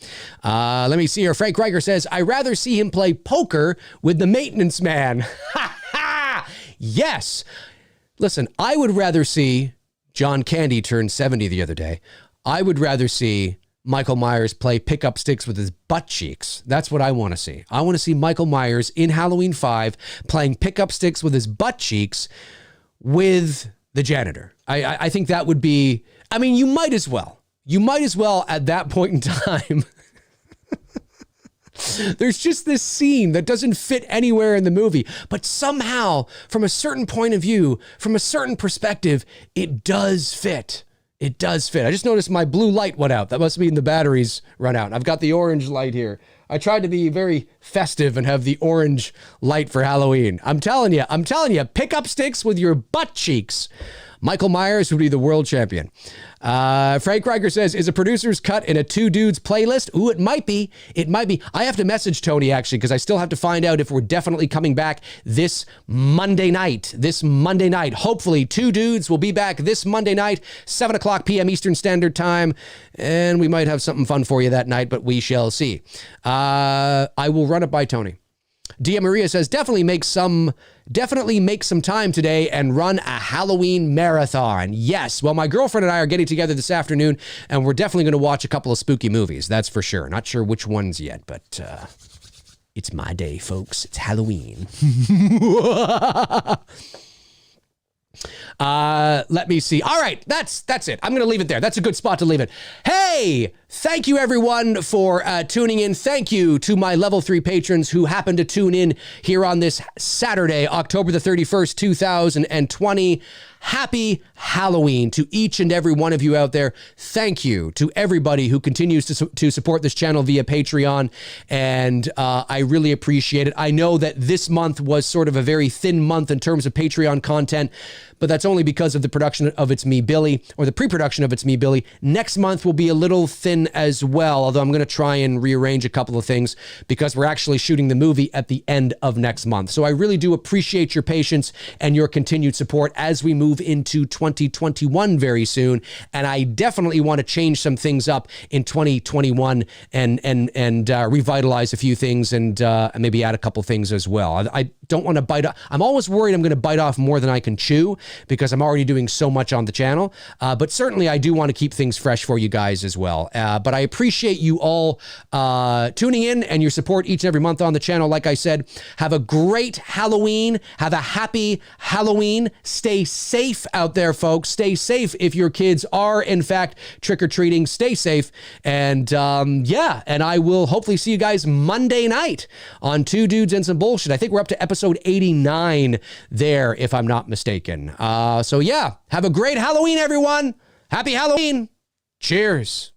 Let me see here. Frank Reiger says, I'd rather see him play poker with the maintenance man. Ha ha! Yes. Listen, I would rather see John Candy turn 70 the other day. I would rather see Michael Myers play pickup sticks with his butt cheeks. That's what I want to see. I want to see Michael Myers in Halloween 5 playing pickup sticks with his butt cheeks with the janitor. I think that would be, I mean, you might as well. You might as well at that point in time. There's just this scene that doesn't fit anywhere in the movie, but somehow, from a certain point of view, from a certain perspective, it does fit. It does fit. I just noticed my blue light went out. That must mean the batteries run out. I've got the orange light here. I tried to be very festive and have the orange light for Halloween. I'm telling you, pick up sticks with your butt cheeks. Michael Myers would be the world champion. Frank Riker says, is a producer's cut in a two dudes playlist? Ooh, it might be. It might be. I have to message Tony, actually, because I still have to find out if we're definitely coming back this Monday night. Hopefully, two dudes will be back this Monday night, 7 o'clock p.m. Eastern Standard Time, and we might have something fun for you that night, but we shall see. I will run it by Tony. Dia Maria says, definitely make some time today and run a Halloween marathon. Yes. Well, my girlfriend and I are getting together this afternoon, and we're definitely going to watch a couple of spooky movies. That's for sure. Not sure which ones yet, but it's my day, folks. It's Halloween. Let me see. All right, that's it. I'm going to leave it there. That's a good spot to leave it. Hey, thank you everyone for tuning in. Thank you to my level 3 patrons who happen to tune in here on this Saturday, October the 31st, 2020. Happy Halloween to each and every one of you out there. Thank you to everybody who continues to support this channel via Patreon, and I really appreciate it. I know that this month was sort of a very thin month in terms of Patreon content, but that's only because of the production of It's Me, Billy, or the pre-production of It's Me, Billy. Next month will be a little thin as well, although I'm going to try and rearrange a couple of things because we're actually shooting the movie at the end of next month. So I really do appreciate your patience and your continued support as we move into 2021 very soon. And I definitely want to change some things up in 2021 and revitalize a few things and maybe add a couple things as well. I don't want to bite off. I'm always worried I'm going to bite off more than I can chew because I'm already doing so much on the channel. But certainly I do want to keep things fresh for you guys as well. But I appreciate you all tuning in and your support each and every month on the channel. Like I said, have a great Halloween. Have a happy Halloween. Stay safe out there, folks. Stay safe if your kids are, in fact, trick-or-treating. Stay safe. And yeah, and I will hopefully see you guys Monday night on Two Dudes and Some Bullshit. I think we're up to episode 89 there, if I'm not mistaken. So yeah, have a great Halloween, everyone. Happy Halloween. Cheers.